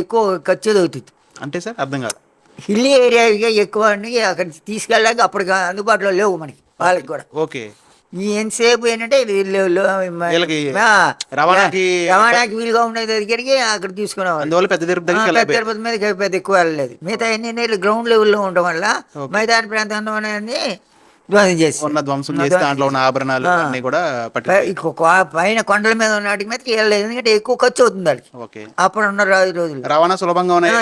ఎక్కువ ఖర్చు అవుతుంది. అంటే సార్ అర్థం కాదు. హిల్లీ ఏరియా ఎక్కువ అక్కడ తీసుకెళ్ళాక అప్పటికి అందుబాటులో లేవు మనకి వాళ్ళకి కూడా. ఓకే. ఎంతసేపు ఏంటంటే రవాణాకి వీలుగా ఉండే దగ్గరికి అక్కడ తీసుకునేవాళ్ళు. పెద్ద తిరుపతి మీద పెద్ద ఎక్కువ వెళ్ళలేదు. మిగతా ఎన్ని గ్రౌండ్ లెవెల్లో ఉండడం వల్ల మైదాన ప్రాంతంలో ధ్వంసం చేసి దాంట్లో ఉన్న ఆభరణాలు అన్ని కూడా పైన కొండల మీద ఉన్న వాటి మీదకి వెళ్ళలేదు, ఎందుకంటే ఎక్కువ ఖర్చు అవుతుంది వాళ్ళకి. అప్పుడు ఉన్న రోజులు రవాణా సులభంగా ఉన్నాయి.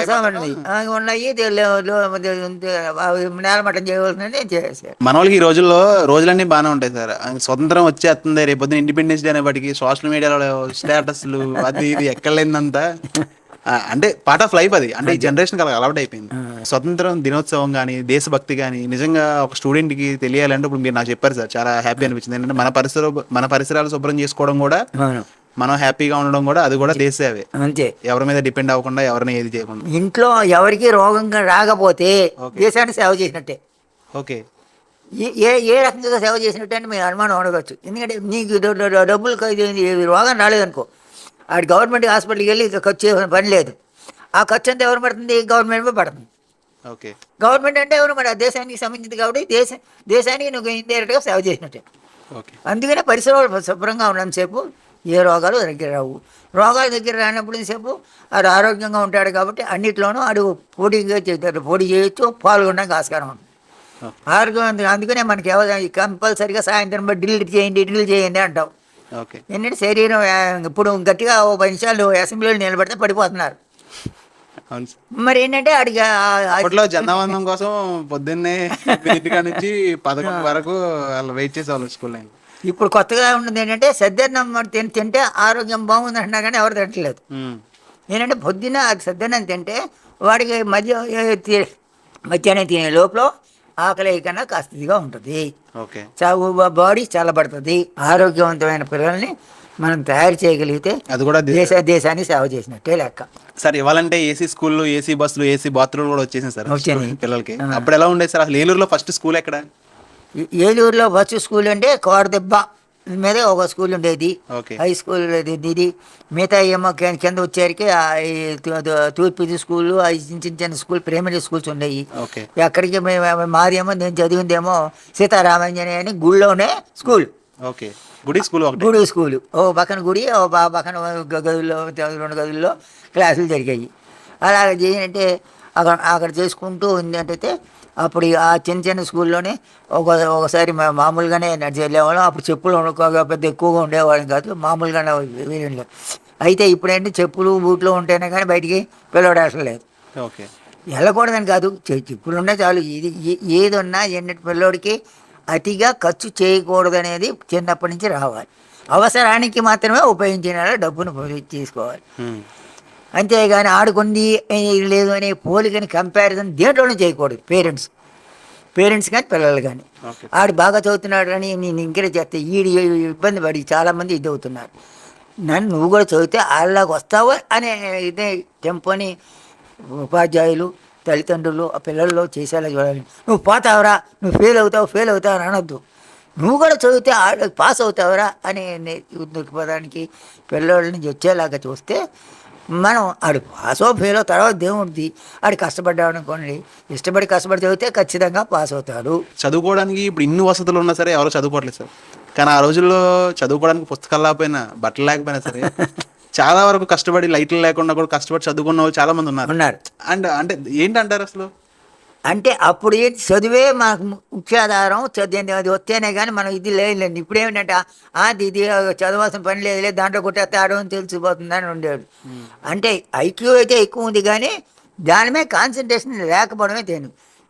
నేలమట్టం చేయవలసిన చేశారు. మన వాళ్ళకి ఈ రోజుల్లో రోజులన్నీ బాగానే ఉంటాయి సార్. స్వతంత్రం వచ్చేస్తుంది, రేపు ఇండిపెండెన్స్ డే అనేప్పటికి సోషల్ మీడియాలో స్టేటస్లు అది ఇది ఎక్కడ లేదంతా అంటే పార్ట్ ఆఫ్ లైఫ్ అది. అంటే ఈ జనరేషన్ అలవాటు అయిపోయింది. స్వతంత్రం దినోత్సవం కానీ దేశభక్తి కానీ నిజంగా ఒక స్టూడెంట్ కి తెలియాలంటే ఇప్పుడు మీరు నాకు చెప్పారు సార్, చాలా హ్యాపీ అనిపించింది. ఏంటంటే మన పరిసరాలు శుభ్రం చేసుకోవడం కూడా, మనం హ్యాపీగా ఉండడం కూడా, అది కూడా దేశ సేవే. అంతే. ఎవరి మీద డిపెండ్ అవ్వకుండా, ఎవరిని ఏది చేయకుండా. ఇంట్లో ఎవరికి రోగం రాకపోతే దేశాన్ని సేవ చేసినట్టే. ఓకే. ఏ రకంగా సేవ చేసినట్టు అని మీరు అనుమానం అడగచ్చు. ఎందుకంటే నీకు డబ్బులు రోగం రాలేదనుకో, ఆడు గవర్నమెంట్ హాస్పిటల్కి వెళ్ళి ఖర్చు చేసిన పని లేదు. ఆ ఖర్చు అంతా ఎవరు పడుతుంది? గవర్నమెంట్ పడుతుంది. ఓకే. గవర్నమెంట్ అంటే ఎవరు? మరి దేశానికి సంబంధించింది కాబట్టి దేశానికి నువ్వు ఇండైరెక్ట్గా సేవ చేసినట్టే. అందుకనే పరిసరాలు శుభ్రంగా ఉన్నంతసేపు ఏ రోగాలు దగ్గర రావు. రోగాలు దగ్గర రానప్పుడు సేపు ఆడు ఆరోగ్యంగా ఉంటాడు కాబట్టి అన్నిట్లోనూ ఆడు పోటీ చేయొచ్చు, పాల్గొనడానికి ఆస్కారం ఉంటుంది. ఆరోగ్యం. అందుకనే మనకి కంపల్సరిగా సాయంత్రం డ్రిల్ చేయండి అంటాం. ఏంటంటే శరీరం ఇప్పుడు గట్టిగా 10 నిమిషాలు అసెంబ్లీలో నిలబడితే పడిపోతున్నారు. మరి ఏంటంటే అడిగా అప్పట్లో జనవందనం కోసం పొద్దున్నే నుంచి 11 వరకు వాళ్ళు వెయిట్ చేసేవాళ్ళు స్కూల్ లైన్. ఇప్పుడు కొత్తగా ఉన్నది ఏంటంటే సద్దన్నం తింటే ఆరోగ్యం బాగుంది అంటున్నా కానీ ఎవరు తింటలేదు. ఉమ్, ఏంటంటే పొద్దున్న అది సద్దన్నం తింటే వాడికి మధ్యాహ్నం తినే లోపల ఆకలి కన్నా కాస్త ఇదిగా ఉంటుంది, ఓకే. బాడీ చల్లబడుతుంది. ఆరోగ్యవంతమైన పిల్లల్ని మనం తయారు చేయగలిగితే అది కూడా దేశాన్ని సేవ చేసినట్టే లెక్క. సార్ ఇవ్వాలంటే ఏసీ స్కూళ్ళు, ఏసీ బస్సులు, ఏసీ బాత్రూమ్లు కూడా వచ్చేసింది సార్ వచ్చినాయి. పిల్లలకి. అప్పుడు ఎలా ఉండేది సార్? అసలు ఏలూరులో ఫస్ట్ స్కూల్ ఎక్కడ? ఏలూరులో ఫస్ట్ స్కూల్ అంటే కోరదెబ్బ మీద ఒక స్కూల్ ఉండేది, ఓకే. హై స్కూల్ ఇది. మిగతా ఏమో కింద వచ్చేసరికి తూర్పు స్కూళ్ళు, చిన్న చిన్న స్కూల్, ప్రైమరీ స్కూల్స్ ఉండేవి. ఓకే. అక్కడికి మాదేమో నేను చదివిందేమో సీతారామాంజనేయ అని గుడిలోనే స్కూల్. ఓకే. గుడి స్కూల్ ఒకటి. గుడి స్కూలు, ఓ పక్కన గుడి, ఓ పక్కన గదుల్లో 2 గదుల్లో క్లాసులు జరిగాయి. అలాగే చేయాలంటే అక్కడ చేసుకుంటూ ఉందంటే అప్పుడు ఆ చిన్న చిన్న స్కూల్లోనే ఒకసారి మామూలుగానే నడిచి వెళ్ళేవాళ్ళం. అప్పుడు చెప్పులు పెద్ద ఎక్కువగా ఉండేవాళ్ళం కాదు, మామూలుగానే వెళ్ళి. అయితే ఇప్పుడేంటి చెప్పులు బూట్లు ఉంటేనే కానీ బయటికి పిల్లవాడేసలేదు. ఓకే. వెళ్ళకూడదని కాదు, చెప్పులు ఉన్నా చాలు. ఏది ఉన్నా ఎన్నిటి పిల్లోడికి అతిగా ఖర్చు చేయకూడదనేది చిన్నప్పటి నుంచి రావాలి. అవసరానికి మాత్రమే ఉపయోగించిన డబ్బును తీసుకోవాలి. అంతేగాని ఆడుకుంది లేదు అనే పోలికని కంపారిజన్ దేంట్లోనే చేయకూడదు. పేరెంట్స్ కానీ పిల్లలు కానీ. ఆడు బాగా చదువుతున్నాడు అని నేను ఎంకరేజ్ చేస్తే ఈడు ఇబ్బంది పడి చాలామంది ఇది అవుతున్నారు. నువ్వు కూడా చదివితే వాళ్ళకి వస్తావు అనే ఇదే టెంపోని ఉపాధ్యాయులు, తల్లిదండ్రులు ఆ పిల్లల్లో చేసేలా చూడాలి. నువ్వు పోతావురా, నువ్వు ఫెయిల్ అవుతావు అని అనొద్దు. నువ్వు కూడా చదివితే పాస్ అవుతావురా అనే దృక్పథానికి పిల్లల్ని వచ్చేలాగా చూస్తే మనం ఆడు పాస్ ఫెయిల్ తర్వాత దేవుడిది. ఆడు కష్టపడ్డాడు అనుకోండి, ఇష్టపడి కష్టపడి చదివితే ఖచ్చితంగా పాస్ అవుతాడు. చదువుకోవడానికి ఇప్పుడు ఇన్ని వసతులు ఉన్నా సరే ఎవరో చదువుకోవట్లేదు సార్. కానీ ఆ రోజుల్లో చదువుకోవడానికి పుస్తకాలు లేకపోయినా, బట్టలు లేకపోయినా సరే చాలా వరకు కష్టపడి, లైట్లు లేకుండా కూడా కష్టపడి చదువుకున్న వాళ్ళు చాలా మంది ఉన్నారు. అండ్ అంటే ఏంటంటారు అసలు? అంటే అప్పుడు చదివే మనకు ముఖ్యాధారం. అది వస్తేనే కానీ మనం ఇది లేదండి. ఇప్పుడు ఏమిటంటే ఇది చదవాల్సిన పని లేదు, దాంట్లో కొట్టేస్తే ఆడవని తెలిసిపోతుందని ఉండేవాడు. అంటే ఐక్యూ అయితే ఎక్కువ ఉంది కానీ దాని మీద కాన్సన్ట్రేషన్ లేకపోవడమే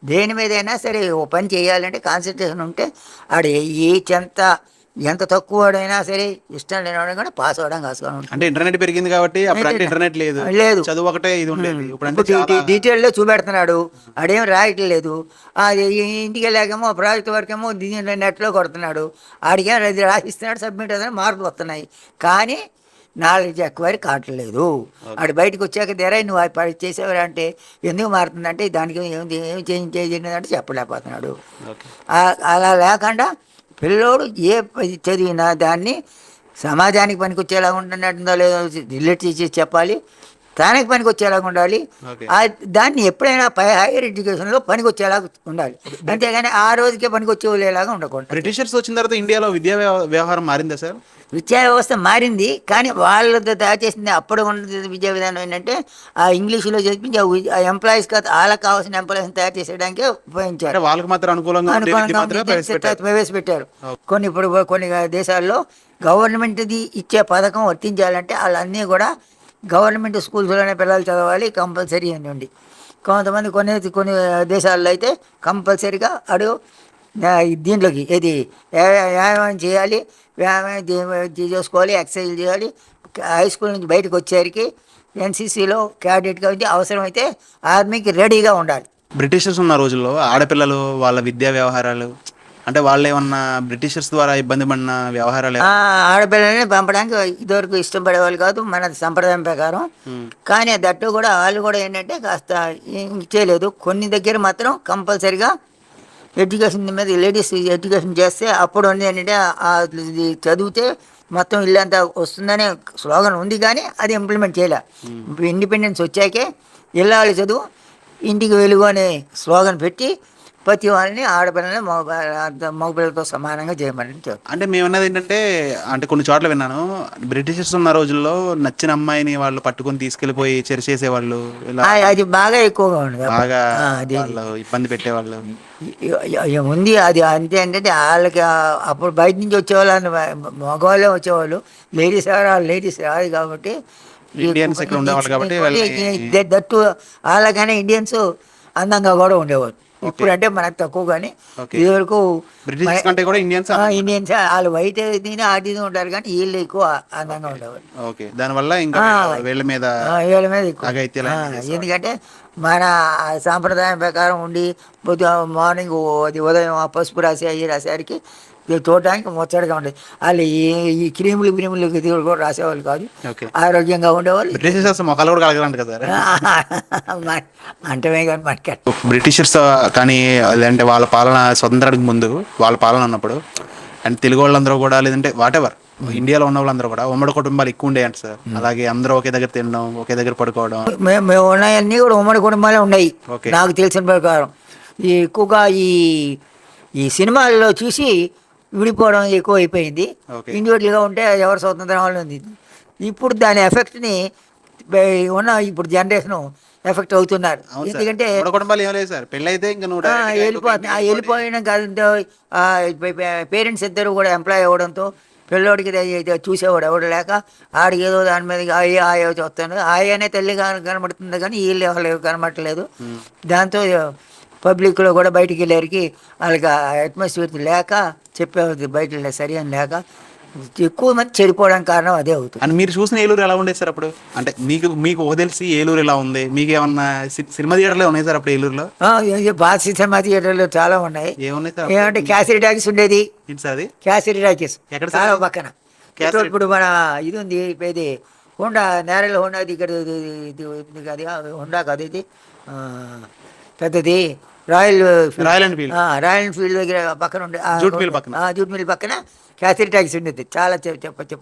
దేని మీదైనా సరే ఓ పని చేయాలంటే కాన్సన్ట్రేషన్ ఉంటే ఆడు ఎంత తక్కువ వాడైనా సరే ఇష్టం లేనివాడు కూడా పాస్ అవ్వడం కాసుకోవడం. అంటే ఇంటర్నెట్ పెరిగింది కాబట్టి అప్పుడు అంటే ఇంటర్నెట్ లేదు, చదువు ఒకటే ఇది ఉండేది. ఇప్పుడు డీటెయిల్లో చూపెడుతున్నాడు, ఆడేం రాయట్లేదు. అది ఇంటికి వెళ్ళాకేమో ప్రాజెక్ట్ వర్క్ ఏమో నెట్లో కొడుతున్నాడు, ఆడికే రాసిస్తున్నాడు, సబ్మిట్ అవుతున్నాడు, మార్కులు వస్తున్నాయి. కానీ నాలెడ్జ్ ఎక్వైర్ కావట్లేదు. ఆడు బయటకు వచ్చాక నువ్వు చేసేవారు అంటే ఎందుకు మారుతుందంటే దానికి ఏం చేంజ్ అంటే చెప్పలేకపోతున్నాడు. అలా లేకుండా పిల్లోడు ఏ చదివినా దాన్ని సమాజానికి పనికొచ్చేలాగా ఉంటున్నట్టుందో లేదో రిలేట్ చేసి చెప్పాలి, తానికి పనికి వచ్చేలాగా ఉండాలి. దాన్ని ఎప్పుడైనా హైయర్ ఎడ్యుకేషన్లో పనికి వచ్చేలాగా ఉండాలి, అంతేగాని ఆ రోజుకే పనికి వచ్చేలాగా ఉండకూడదు. బ్రిటిషర్స్ వచ్చిన తర్వాత ఇండియాలో విద్యా వ్యవహారం మారిందా సార్? విద్యా వ్యవస్థ మారింది, కానీ వాళ్ళతో తయారు చేసింది అప్పుడు ఉన్న విద్యా విధానం ఏంటంటే ఆ ఇంగ్లీషులో చెప్పించి ఆ ఎంప్లాయీస్ వాళ్ళకి కావాల్సిన ఎంప్లాయీస్ తయారు చేసేయడానికే ఉపయోగించారు. వాళ్ళకి మాత్రం అనుకూలంగా ప్రవేశపెట్టారు. కొన్ని దేశాల్లో గవర్నమెంట్ది ఇచ్చే పథకం వర్తించాలంటే వాళ్ళన్నీ కూడా గవర్నమెంట్ స్కూల్స్లోనే పిల్లలు చదవాలి కంపల్సరీ అని ఉంది. కొంతమంది కొన్ని దేశాల్లో అయితే కంపల్సరీగా దీంట్లోకి వ్యాయామం చేయాలి, వ్యాయామం చేసుకోవాలి, ఎక్సర్సైజ్ చేయాలి. హై స్కూల్ నుంచి బయటకు వచ్చేసరికి ఎన్సీసీలో క్యాడెట్గా ఉండి అవసరమైతే ఆర్మీకి రెడీగా ఉండాలి. బ్రిటిషర్స్ ఉన్న రోజుల్లో ఆడపిల్లలు వాళ్ళ విద్యా వ్యవహారాలు అంటే వాళ్ళు ఏమన్నా బ్రిటిషర్స్ ద్వారా ఇబ్బంది పడిన వ్యవహారాలు? ఆడపిల్లల్ని పంపడానికి ఇదివరకు ఇష్టం పడేవాళ్ళు కాదు మన సంప్రదాయం ప్రకారం. కానీ దట్టు కూడా వాళ్ళు కూడా ఏంటంటే కాస్త చేయలేదు. కొన్ని దగ్గర మాత్రం కంపల్సరీగా ఎడ్యుకేషన్ మీద లేడీస్ ఎడ్యుకేషన్ చేస్తే అప్పుడు ఏంటంటే చదివితే మొత్తం ఇల్లంతా వస్తుందనే స్లోగన్ ఉంది, కానీ అది ఇంప్లిమెంట్ చేయలే. ఇండిపెండెన్స్ వచ్చాకే ఇల్లాలి చదువు ఇంటికి వెలుగు అనే స్లోగన్ పెట్టి ప్రతి వాళ్ళని ఆడపిల్లని మగపిల్లలతో సమానంగా చేయమని చెప్తారు. అంటే మేమన్నది ఏంటంటే అంటే కొన్ని చోట్ల విన్నాను, బ్రిటిషర్స్ ఉన్న రోజుల్లో నచ్చిన అమ్మాయిని వాళ్ళు పట్టుకొని తీసుకెళ్ళిపోయి చేసేవాళ్ళు, అది బాగా ఎక్కువగా ఉండదు, బాగా ఇబ్బంది పెట్టేవాళ్ళు ఉంది. అది అంతే అంటే వాళ్ళకి అప్పుడు బయట నుంచి వచ్చేవాళ్ళు మగవాళ్ళే వచ్చేవాళ్ళు, లేడీస్ రాదు కాబట్టి ఇండియన్స్ ఇక్కడ ఉండేవాళ్ళు కాబట్టి దట్టు వాళ్ళకైనా ఇండియన్స్ అందంగా కూడా ఉండేవారు. ఇప్పుడు అంటే మనకు తక్కువ కానీ ఓకే. ఇదివరకు బ్రిటిష్ కంటే కూడా ఇండియన్స్. ఇండియన్స్ వాళ్ళు వైట్ తిని అది ఉంటారు కానీ వీళ్ళు ఎక్కువ అందంగా ఉండేవాళ్ళు. ఓకే, దానివల్ల ఇంకా వీళ్ళ మీద వీళ్ళ మీద ఎక్కువ అగైత్యాలు ఎందుకంటే మన సాంప్రదాయం ప్రకారం ఉండి మార్నింగ్ ఉదయం ఆ పసుపు రాసి అవి రాసేసరికి చూడడానికి ముచ్చటగా ఉండేది. వాళ్ళు ఈ క్రీములు కూడా రాసేవాళ్ళు కాదు, ఆరోగ్యంగా ఉండేవాళ్ళు. బ్రిటిషర్స్ మొక్కలు కూడా కలగలంట కదా అంటే కానీ మనకి బ్రిటిషర్స్ కానీ లేదంటే వాళ్ళ పాలన స్వతంత్రానికి ముందు వాళ్ళ పాలన ఉన్నప్పుడు అండ్ తెలుగు వాళ్ళందరూ కూడా లేదంటే వాటెవర్ ఇండియాలో ఉన్న వాళ్ళందరూ కూడా ఉమ్మడి కుటుంబాలు ఎక్కువ ఉండేయంట సార్. అలాగే అందరూ ఒకే దగ్గర తినడం, ఒకే దగ్గర పడుకోవడం. మేము ఉన్నాయన్నీ కూడా ఉమ్మడి కుటుంబాలే ఉన్నాయి నాకు తెలిసిన ప్రకారం. ఎక్కువగా ఈ సినిమాల్లో చూసి విడిపోవడం ఎక్కువ అయిపోయింది. ఇండివిజువల్గా ఉంటే ఎవరు స్వతంత్రం వాళ్ళు ఉంది. ఇప్పుడు దాని ఎఫెక్ట్ని ఇప్పుడు జనరేషన్ ఎఫెక్ట్ అవుతున్నారు. ఎందుకంటే వెళ్ళిపోయిన కాదు, పేరెంట్స్ ఇద్దరు కూడా ఎంప్లాయ్ అవ్వడంతో పిల్లోడికి చూసేవాడు ఎవడు లేక ఆడికి ఏదో దాని మీద ఆయో చూస్తాను. ఆయనే తల్లి కనబడుతుంది కానీ వీళ్ళు ఎవరు కనబడట్లేదు. దాంతో పబ్లిక్లో కూడా బయటికి వెళ్ళేరికి వాళ్ళకి అట్మాస్ఫియర్ లేక చెప్పేది బయట సరి అని లేక ఎక్కువ మంది చెడిపోవడానికి కారణం అదే అవుతుంది. అని మీరు చూసిన ఏలూరు ఎలా ఉండేది సార్ అప్పుడు? అంటే మీకు తెలిసి ఏలూరు ఎలా ఉంది? మీకు ఏమన్నా సినిమా థియేటర్లు ఉన్నాయి సార్ అప్పుడు ఏలూరులో? బాగా సినిమా థియేటర్లు చాలా ఉన్నాయి. ఏమున్నాయి సార్? ఏమంటే క్యాసిరీ టాకీస్ ఉండేది. అది క్యాసిరీ టాకీస్ చాలా పక్కన. ఇప్పుడు మన ఇది ఉంది, ఇది హోండా నేరల్ హోండా ఇక్కడ అది హోండా కాదు, ఇది పెద్దది రాయల్ ఎన్ఫీల్డ్ దగ్గర పక్కన ఉండే జూట్ మిల్ పక్కన క్యాసిరీ టాకీస్ ఉండేది. చాలా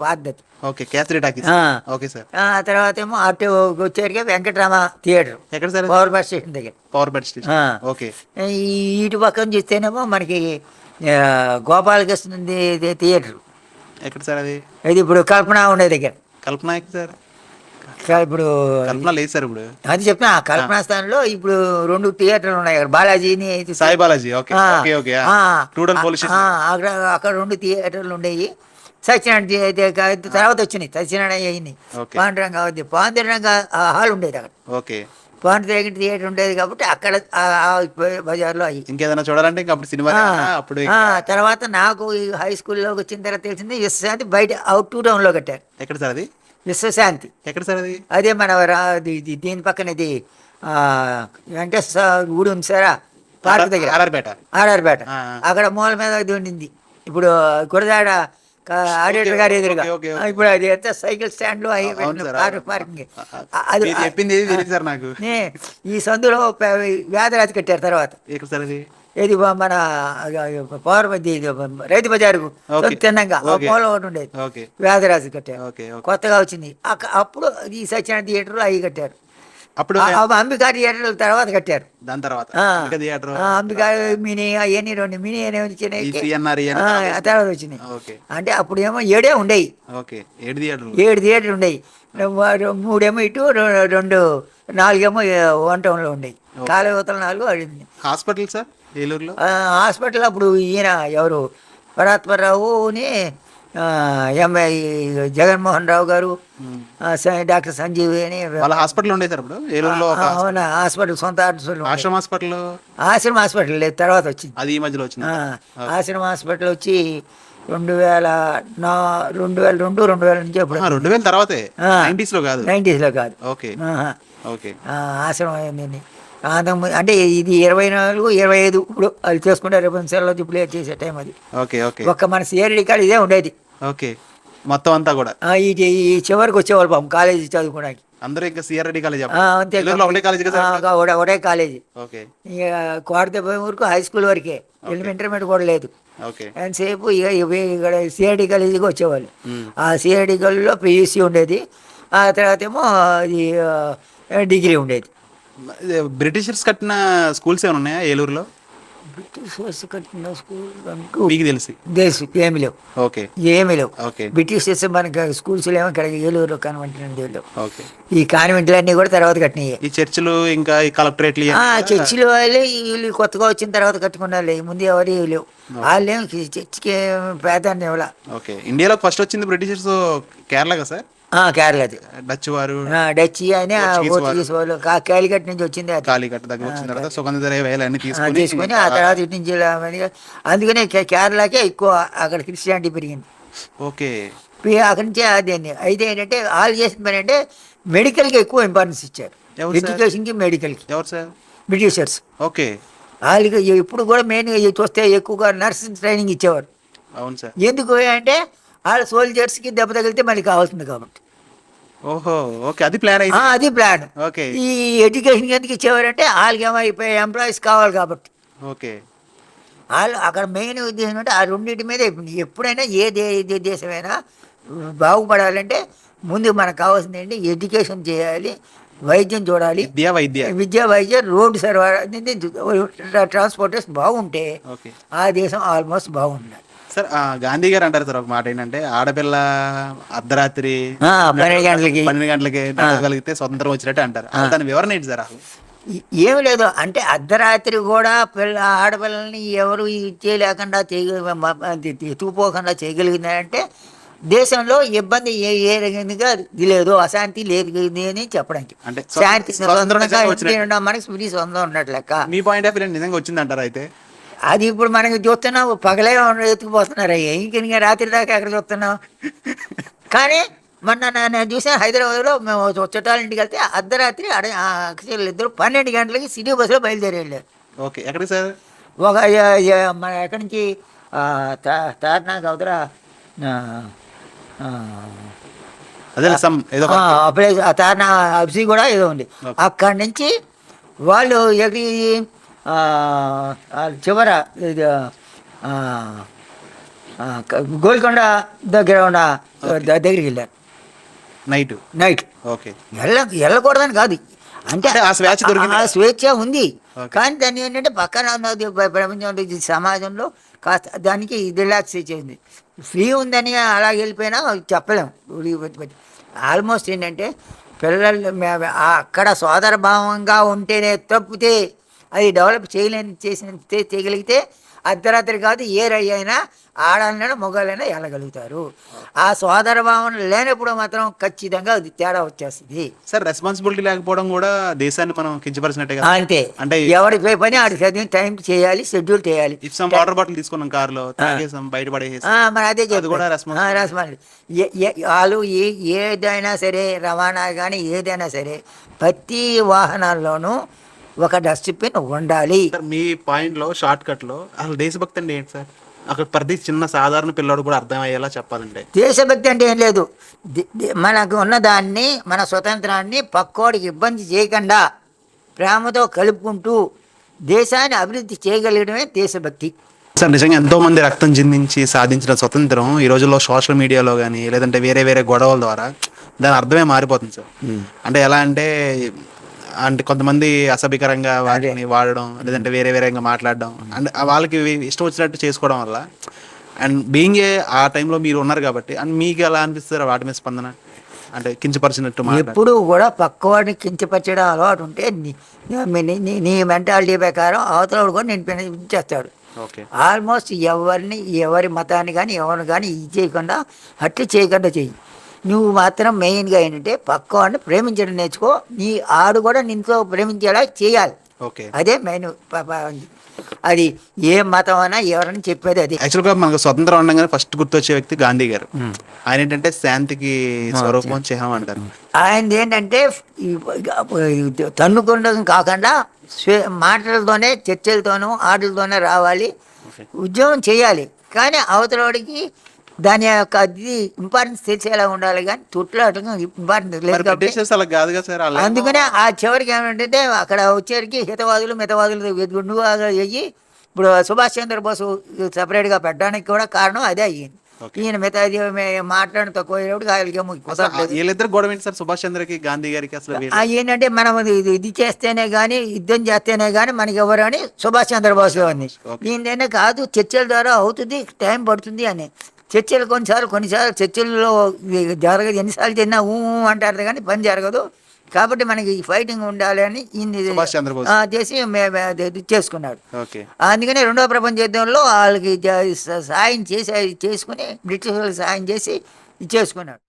పద్ధతి. ఓకే, క్యాసిరీ టాకీస్. Okay sir. తర్వాత ఏమో అటు వచ్చేసరికి వెంకటరామ థియేటర్ ఎక్కడ సార్? పవర్ బస్ స్టేషన్ దగ్గర. Power bus station. ఓకే. ఇటు పక్కన చూస్తేనేమో మనకి గోపాలకృష్ణ థియేటర్. ఎక్కడ సార్ అది? ఇది ఇప్పుడు కల్పన ఉండే దగ్గర. కల్పన సార్? ఇప్పుడు కల్పన లేదు సార్. ఇప్పుడు అది చెప్పిన కల్పనా స్థానంలో ఇప్పుడు 2 థియేటర్లు ఉన్నాయి. బాలాజీని, సాయి బాలాజీ. అక్కడ 2 థియేటర్లు ఉండేవి. సత్యనారాయణ తర్వాత వచ్చినాయి. సత్యనారాయణ అయ్యింది. పాండురంగ హాల్ ఉండేది అక్కడ. ఓకే. పాండురంగ థియేటర్ ఉండేది కాబట్టి అక్కడ బజార్లో అయ్యి. ఇంకేదైనా చూడాలంటే అప్పుడు సినిమా. తర్వాత నాకు హై స్కూల్లోకి వచ్చిన తర్వాత తెలిసింది విశ్వశాంతి బయట అవుట్ టౌన్ లో కట్టారు. ఎక్కడ సార్ అది? విశ్వశాంతి ఎక్కడ సార్ అది? అదే మన దీని పక్కన ఇది వెంకటేశ్వర గుడి ఉంది సారా, పార్క్ దగ్గర, ఆర్ఆర్పేట. అక్కడ మూల మీద అది ఉండింది. ఇప్పుడు గురజాడ ఆడిటర్ గారి ఎదురుగా ఇప్పుడు అది ఎంత సైకిల్ స్టాండ్ లో పార్కింగ్. ఈ సందులో వ్యాధరాజు కట్టారు. తర్వాత ఏది మన పవర్ రైతు బజారు తిన్నాక మూల ఒకటి ఉండేది, వ్యాధరాజు కట్టారు. కొత్తగా వచ్చింది అప్పుడు ఈ సత్యనారాయణ థియేటర్ అవి కట్టారు. అప్పుడు అంబికా థియేటర్ తర్వాత కట్టారు. దాని తర్వాత అంబికా మినీ అవన్నీ 2 మినీ వచ్చినాయి, తర్వాత వచ్చినాయి. అంటే అప్పుడు ఏమో 7 ఉండేవి. 7 థియేటర్లు ఉండేవి. 3 ఏమో ఇటు, 2 4 ఏమో వన్ టౌన్ లో ఉండేవి. కాలువతల 4 అడిగింది. హాస్పిటల్ సార్ ఏలూరులో? హాస్పిటల్ అప్పుడు ఈయన ఎవరు పరాత్పరరావుని ఎంఐ జగన్మోహన్ రావు గారు, డాక్టర్ సంజీవ్ అని హాస్పిటల్ ఉండే సార్ అప్పుడు ఏలూరులో. అవునా, హాస్పిటల్ సొంత ఆశ్రమ హాస్పిటల్. ఆశ్రమ హాస్పిటల్ లేదు, తర్వాత వచ్చింది. అది ఈ మధ్యలో వచ్చింది. ఆశ్రమ హాస్పిటల్ వచ్చి 2002 నుంచి అప్పుడు. 2000 తర్వాతే, 90s లో కాదు. 90s లో కాదు. ఓకే. ఆశ్రమం అయింది. అంటే ఇది 24, 25 ఇప్పుడు అది చేసుకుంటే రేపు ఇప్పుడు చేసే టైం అది. ఒక్క మన సిఆర్డి కాలేజ్ ఇదే ఉండేది. ఓకే, మొత్తం అంతా కూడా ఈ చివరికి వచ్చేవాళ్ళు పాపం కాలేజీ చదువుకోవడానికి అందరూ. ఇంకా సిఆర్డి కాలేజ్ అంతే, ఒకటే కాలేజీ. ఇక కోటదెబ్బ వరకు హై స్కూల్ వరకే, ఇంటర్మీడియట్ కూడా లేదు. ఎంతసేపు ఇక్కడ సిఆర్డి కాలేజీకి వచ్చేవాళ్ళు. ఆ సిఆర్డి కాలేజీలో పియూసీ ఉండేది. ఆ తర్వాత ఏమో డిగ్రీ ఉండేది. బ్రిటిషర్స్ కట్టిన స్కూల్స్ ఏమైనా ఉన్నాయా ఏలూరులో? బ్రిటిషర్స్ కట్టిన స్కూల్ మీకు తెలుసు ఏమి లేవు. ఓకే, ఏమి లేవు. బ్రిటిషర్స్ మనకి స్కూల్స్ లేవు ఇక్కడ ఏలూరు కాన్వెంట్ లేవు. ఈ కాన్వెంట్లు అన్ని కూడా తర్వాత కట్టినాయి. ఈ చర్చిలు ఇంకా ఈ కలెక్టరేట్లు, చర్చిలు వాళ్ళే వీళ్ళు కొత్తగా వచ్చిన తర్వాత కట్టుకున్నారు. ముందు ఎవరు లేవు. వాళ్ళేం చర్చికి ప్రాధాన్యం ఇవ్వాల. ఓకే. ఇండియాలో ఫస్ట్ వచ్చింది బ్రిటిషర్స్ కేరళ కదా సార్? కేరళది. డచ్ వారు, డచ్ అని పోర్చుగీస్ వాళ్ళు కాలికట్ నుంచి వచ్చింది అది. కాలికట్ దగ్గర వచ్చిన తర్వాత సుగంధ ద్రవ్యాలు అన్ని తీసుకొని ఆ తర్వాత ఇటు నుంచి అందుకనే కేరళకే ఎక్కువ అక్కడ క్రిస్టియానిటీ పెరిగింది. ఓకే. అక్కడి నుంచి అది అయితే ఏంటంటే వాళ్ళు చేసిన పని అంటే మెడికల్కి ఎక్కువ ఇంపార్టెన్స్ ఇచ్చారు. ఎడ్యుకేషన్కి మెడికల్కి. ఎవరు సార్? బ్రిటిషర్స్. ఓకే. వాళ్ళకి ఇప్పుడు కూడా మెయిన్ చూస్తే ఎక్కువగా నర్సింగ్ ట్రైనింగ్ ఇచ్చేవారు. అవును సార్. ఎందుకు అంటే వాళ్ళ సోల్జర్స్కి దెబ్బ తగిలితే మళ్ళీ కావాల్సింది కాబట్టి. ఓహో, ఓకే, అది ప్లాన్ అయితే. అది ప్లాన్. ఓకే. ఈ ఎడ్యుకేషన్ ఎందుకు ఇచ్చేవారంటే వాళ్ళకి ఏమైపోయి ఎంప్లాయీస్ కావాలి కాబట్టి. ఓకే. వాళ్ళు అక్కడ మెయిన్ ఉద్దేశం అంటే ఆ రెండింటి మీద ఎప్పుడైనా ఏ దేశమైనా బాగుపడాలంటే ముందు మనకు కావాల్సింది ఏంటి, ఎడ్యుకేషన్ చేయాలి, వైద్యం చూడాలి, విద్య వైద్యం, రోడ్డు సర్వీస్, ట్రాన్స్పోర్టేషన్ బాగుంటే ఆ దేశం ఆల్మోస్ట్ బాగుండాలి. సార్ గాంధీ గారు అంటారు సార్ ఒక మాట ఏంటంటే, ఆడపిల్ల అర్ధరాత్రి 12 గంటలకి నడవగలిగితే స్వతంత్రం వచ్చినట్టు అంటారు. దాని వివరణ ఏంటి సార్? ఏమి లేదు అంటే అర్ధరాత్రి కూడా ఆడపిల్లల్ని ఎవరు చేయలేకుండా ఎత్తుకుపోకుండా చేయగలిగిందంటే దేశంలో ఇబ్బంది ఏ రకంగా లేదు, అశాంతి లేదు అని చెప్పడానికి. అంటే శాంతి మనకి స్మృతి స్వంతం ఉన్నట్లు లెక్క. మీ పాయింట్ ఆఫ్ వ్యూ నిజంగా వచ్చిందంటారా? అయితే అది ఇప్పుడు మనకి చూస్తున్నాం, పగలే ఎత్తుకుపోతున్నారు. ఇంక రాత్రి దాకా ఎక్కడ చూస్తున్నాం. కానీ మొన్న నేను చూసాను, హైదరాబాద్లో మేము చుట్టాల ఇంటికి వెళ్తే అర్ధరాత్రి ఇద్దరు 12 గంటలకి సిటీ బస్సులో బయలుదేరి వెళ్ళారు. ఓకే. ఎక్కడికి సార్? ఒక మన ఎక్కడి నుంచి తార్నాక అవుతరా ప్లేస్, తార్నా అబ్సీ కూడా ఏదో ఉంది. అక్కడి నుంచి వాళ్ళు ఎక్కడి చివర గోల్కొండ దగ్గర ఉన్న దగ్గరికి వెళ్ళారు నైట్. ఓకే. వెళ్ళకూడదని కాదు, అంటే ఆ స్వేచ్ఛ ఉంది. కానీ దాన్ని ఏంటంటే పక్కన ప్రపంచంలో సమాజంలో కాస్త దానికి రిలాక్స్ చేసింది. ఫ్రీ ఉందని అలా వెళ్ళిపోయినా చెప్పలేము. ఆల్మోస్ట్ ఏంటంటే పిల్లలు అక్కడ సోదర భావంగా ఉంటేనే తప్పితే అది డెవలప్ చేయగలిగితే అర్ధరాత్రి కాదు ఏ అయినా ఆడాలైనా మొగాలైనా వెళ్ళగలుగుతారు. ఆ సోదర భావన లేనప్పుడు మాత్రం ఖచ్చితంగా అది తేడా వచ్చేస్తుంది. సార్ రెస్పాన్సిబిలిటీ లేకపోవడం కూడా దేశాన్ని మనం కించపరిచినట్టే. అంతే. అంటే ఎవరి పని ఆడి చదివిన టైం చేయాలి, షెడ్యూల్ చేయాలి. వాటర్ బాటిల్ తీసుకున్నాం కార్లో బయటపడేసి మరి అదే రెస్పాన్సిబిలిటీ. వాళ్ళు ఏదైనా సరే రవాణా కానీ ఏదైనా సరే ప్రతి వాహనాల్లోనూ ఒక డస్ట్బిన్ ఉండాలి. మీ పాయింట్లో షార్ట్ కట్లో అసలు దేశభక్తి అంటే ఏంటి సార్? అక్కడ ప్రతి చిన్న సాధారణ పిల్లడు కూడా అర్థమయ్యేలా చెప్పాలంటే దేశభక్తి అంటే ఏం లేదు, మనకు ఉన్నదాన్ని మన స్వతంత్రాన్ని పక్కోడికి ఇబ్బంది చేయకుండా ప్రేమతో కలుపుకుంటూ దేశాన్ని అభివృద్ధి చేయగలగడమే దేశభక్తి. సార్ నిజంగా ఎంతో మంది రక్తం చిందించి సాధించిన స్వతంత్రం ఈ రోజుల్లో సోషల్ మీడియాలో కానీ లేదంటే వేరే గొడవల ద్వారా దాని అర్థమే మారిపోతుంది సార్. అంటే ఎలా అంటే కొంతమంది అసభ్యకరంగా వాటిని వాడడం, లేదంటే వేరేగా మాట్లాడడం, అండ్ వాళ్ళకి ఇష్టం వచ్చినట్టు చేసుకోవడం వల్ల, అండ్ బీయింగ్ ఆ టైంలో మీరు ఉన్నారు కాబట్టి, అండ్ మీకు ఎలా అనిపిస్తారు వాటి మీద స్పందన? అంటే కించపరిచినట్టు ఎప్పుడు కూడా పక్కవాడిని కించపరచడం అలవాటు ఉంటే నీ మెంటాలిటీ ప్రకారం అవతల కూడా నేను పెంచేస్తాడు. ఆల్మోస్ట్ ఎవరి మతాన్ని కానీ ఎవరిని కానీ ఇది చేయకుండా అట్లా చేయకుండా చెయ్యి. నువ్వు మాత్రం మెయిన్గా ఏంటంటే పక్కవాడిని ప్రేమించడం నేర్చుకో, నీ ఆడు కూడా నిన్తో ప్రేమించేలా చేయాలి. అదే మెయిన్. అది ఏ మతం అయినా ఎవరని చెప్పేది అది. యాక్చువల్గా మనకు స్వతంత్రం ఉండగానే ఫస్ట్ గుర్తొచ్చే వ్యక్తి గాంధీ గారు. ఆయన ఏంటంటే శాంతికి స్వరూపం చిహ్నం అంటారు. ఆయనది ఏంటంటే తన్నుకుండడం కాకుండా మాటలతోనే, చర్చలతోనూ, ఆటలతోనే రావాలి, ఉద్యోగం చేయాలి. కానీ అవతలవాడికి దాని యొక్క అది ఇంపార్టెన్స్ తెలిసేలా ఉండాలి. కానీ తుట్లో ఇంపార్టెన్స్ లేదు కాబట్టి అందుకనే ఆ చివరికి ఏమంటే అక్కడ వచ్చేసరికి హితవాదులు మితవాదులు గుండుగా అయ్యి ఇప్పుడు సుభాష్ చంద్రబోస్ సపరేట్గా పెట్టడానికి కూడా కారణం అదే అయ్యింది. ఈయన మిగతా మాట్లాడడం తక్కువ సుభాష్ చంద్రకి గాంధీ గారికి ఏంటంటే మనం ఇది చేస్తేనే కానీ యుద్ధం చేస్తేనే కానీ మనకి ఎవరు అని సుభాష్ చంద్రబోస్ అని. దీనిదైనా కాదు, చర్చల ద్వారా అవుతుంది, టైం పడుతుంది అని. చర్చలు కొన్నిసార్లు చర్చల్లో జరగదు, ఎన్నిసార్లు తిన్నా అంటారు కానీ పని జరగదు. కాబట్టి మనకి ఫైటింగ్ ఉండాలి అని చేసి చేసుకున్నాడు. అందుకనే రెండవ ప్రపంచ యుద్ధంలో వాళ్ళకి సాయం చేసుకుని బ్రిటిష్ వాళ్ళకి సాయం చేసి చేసుకున్నాడు.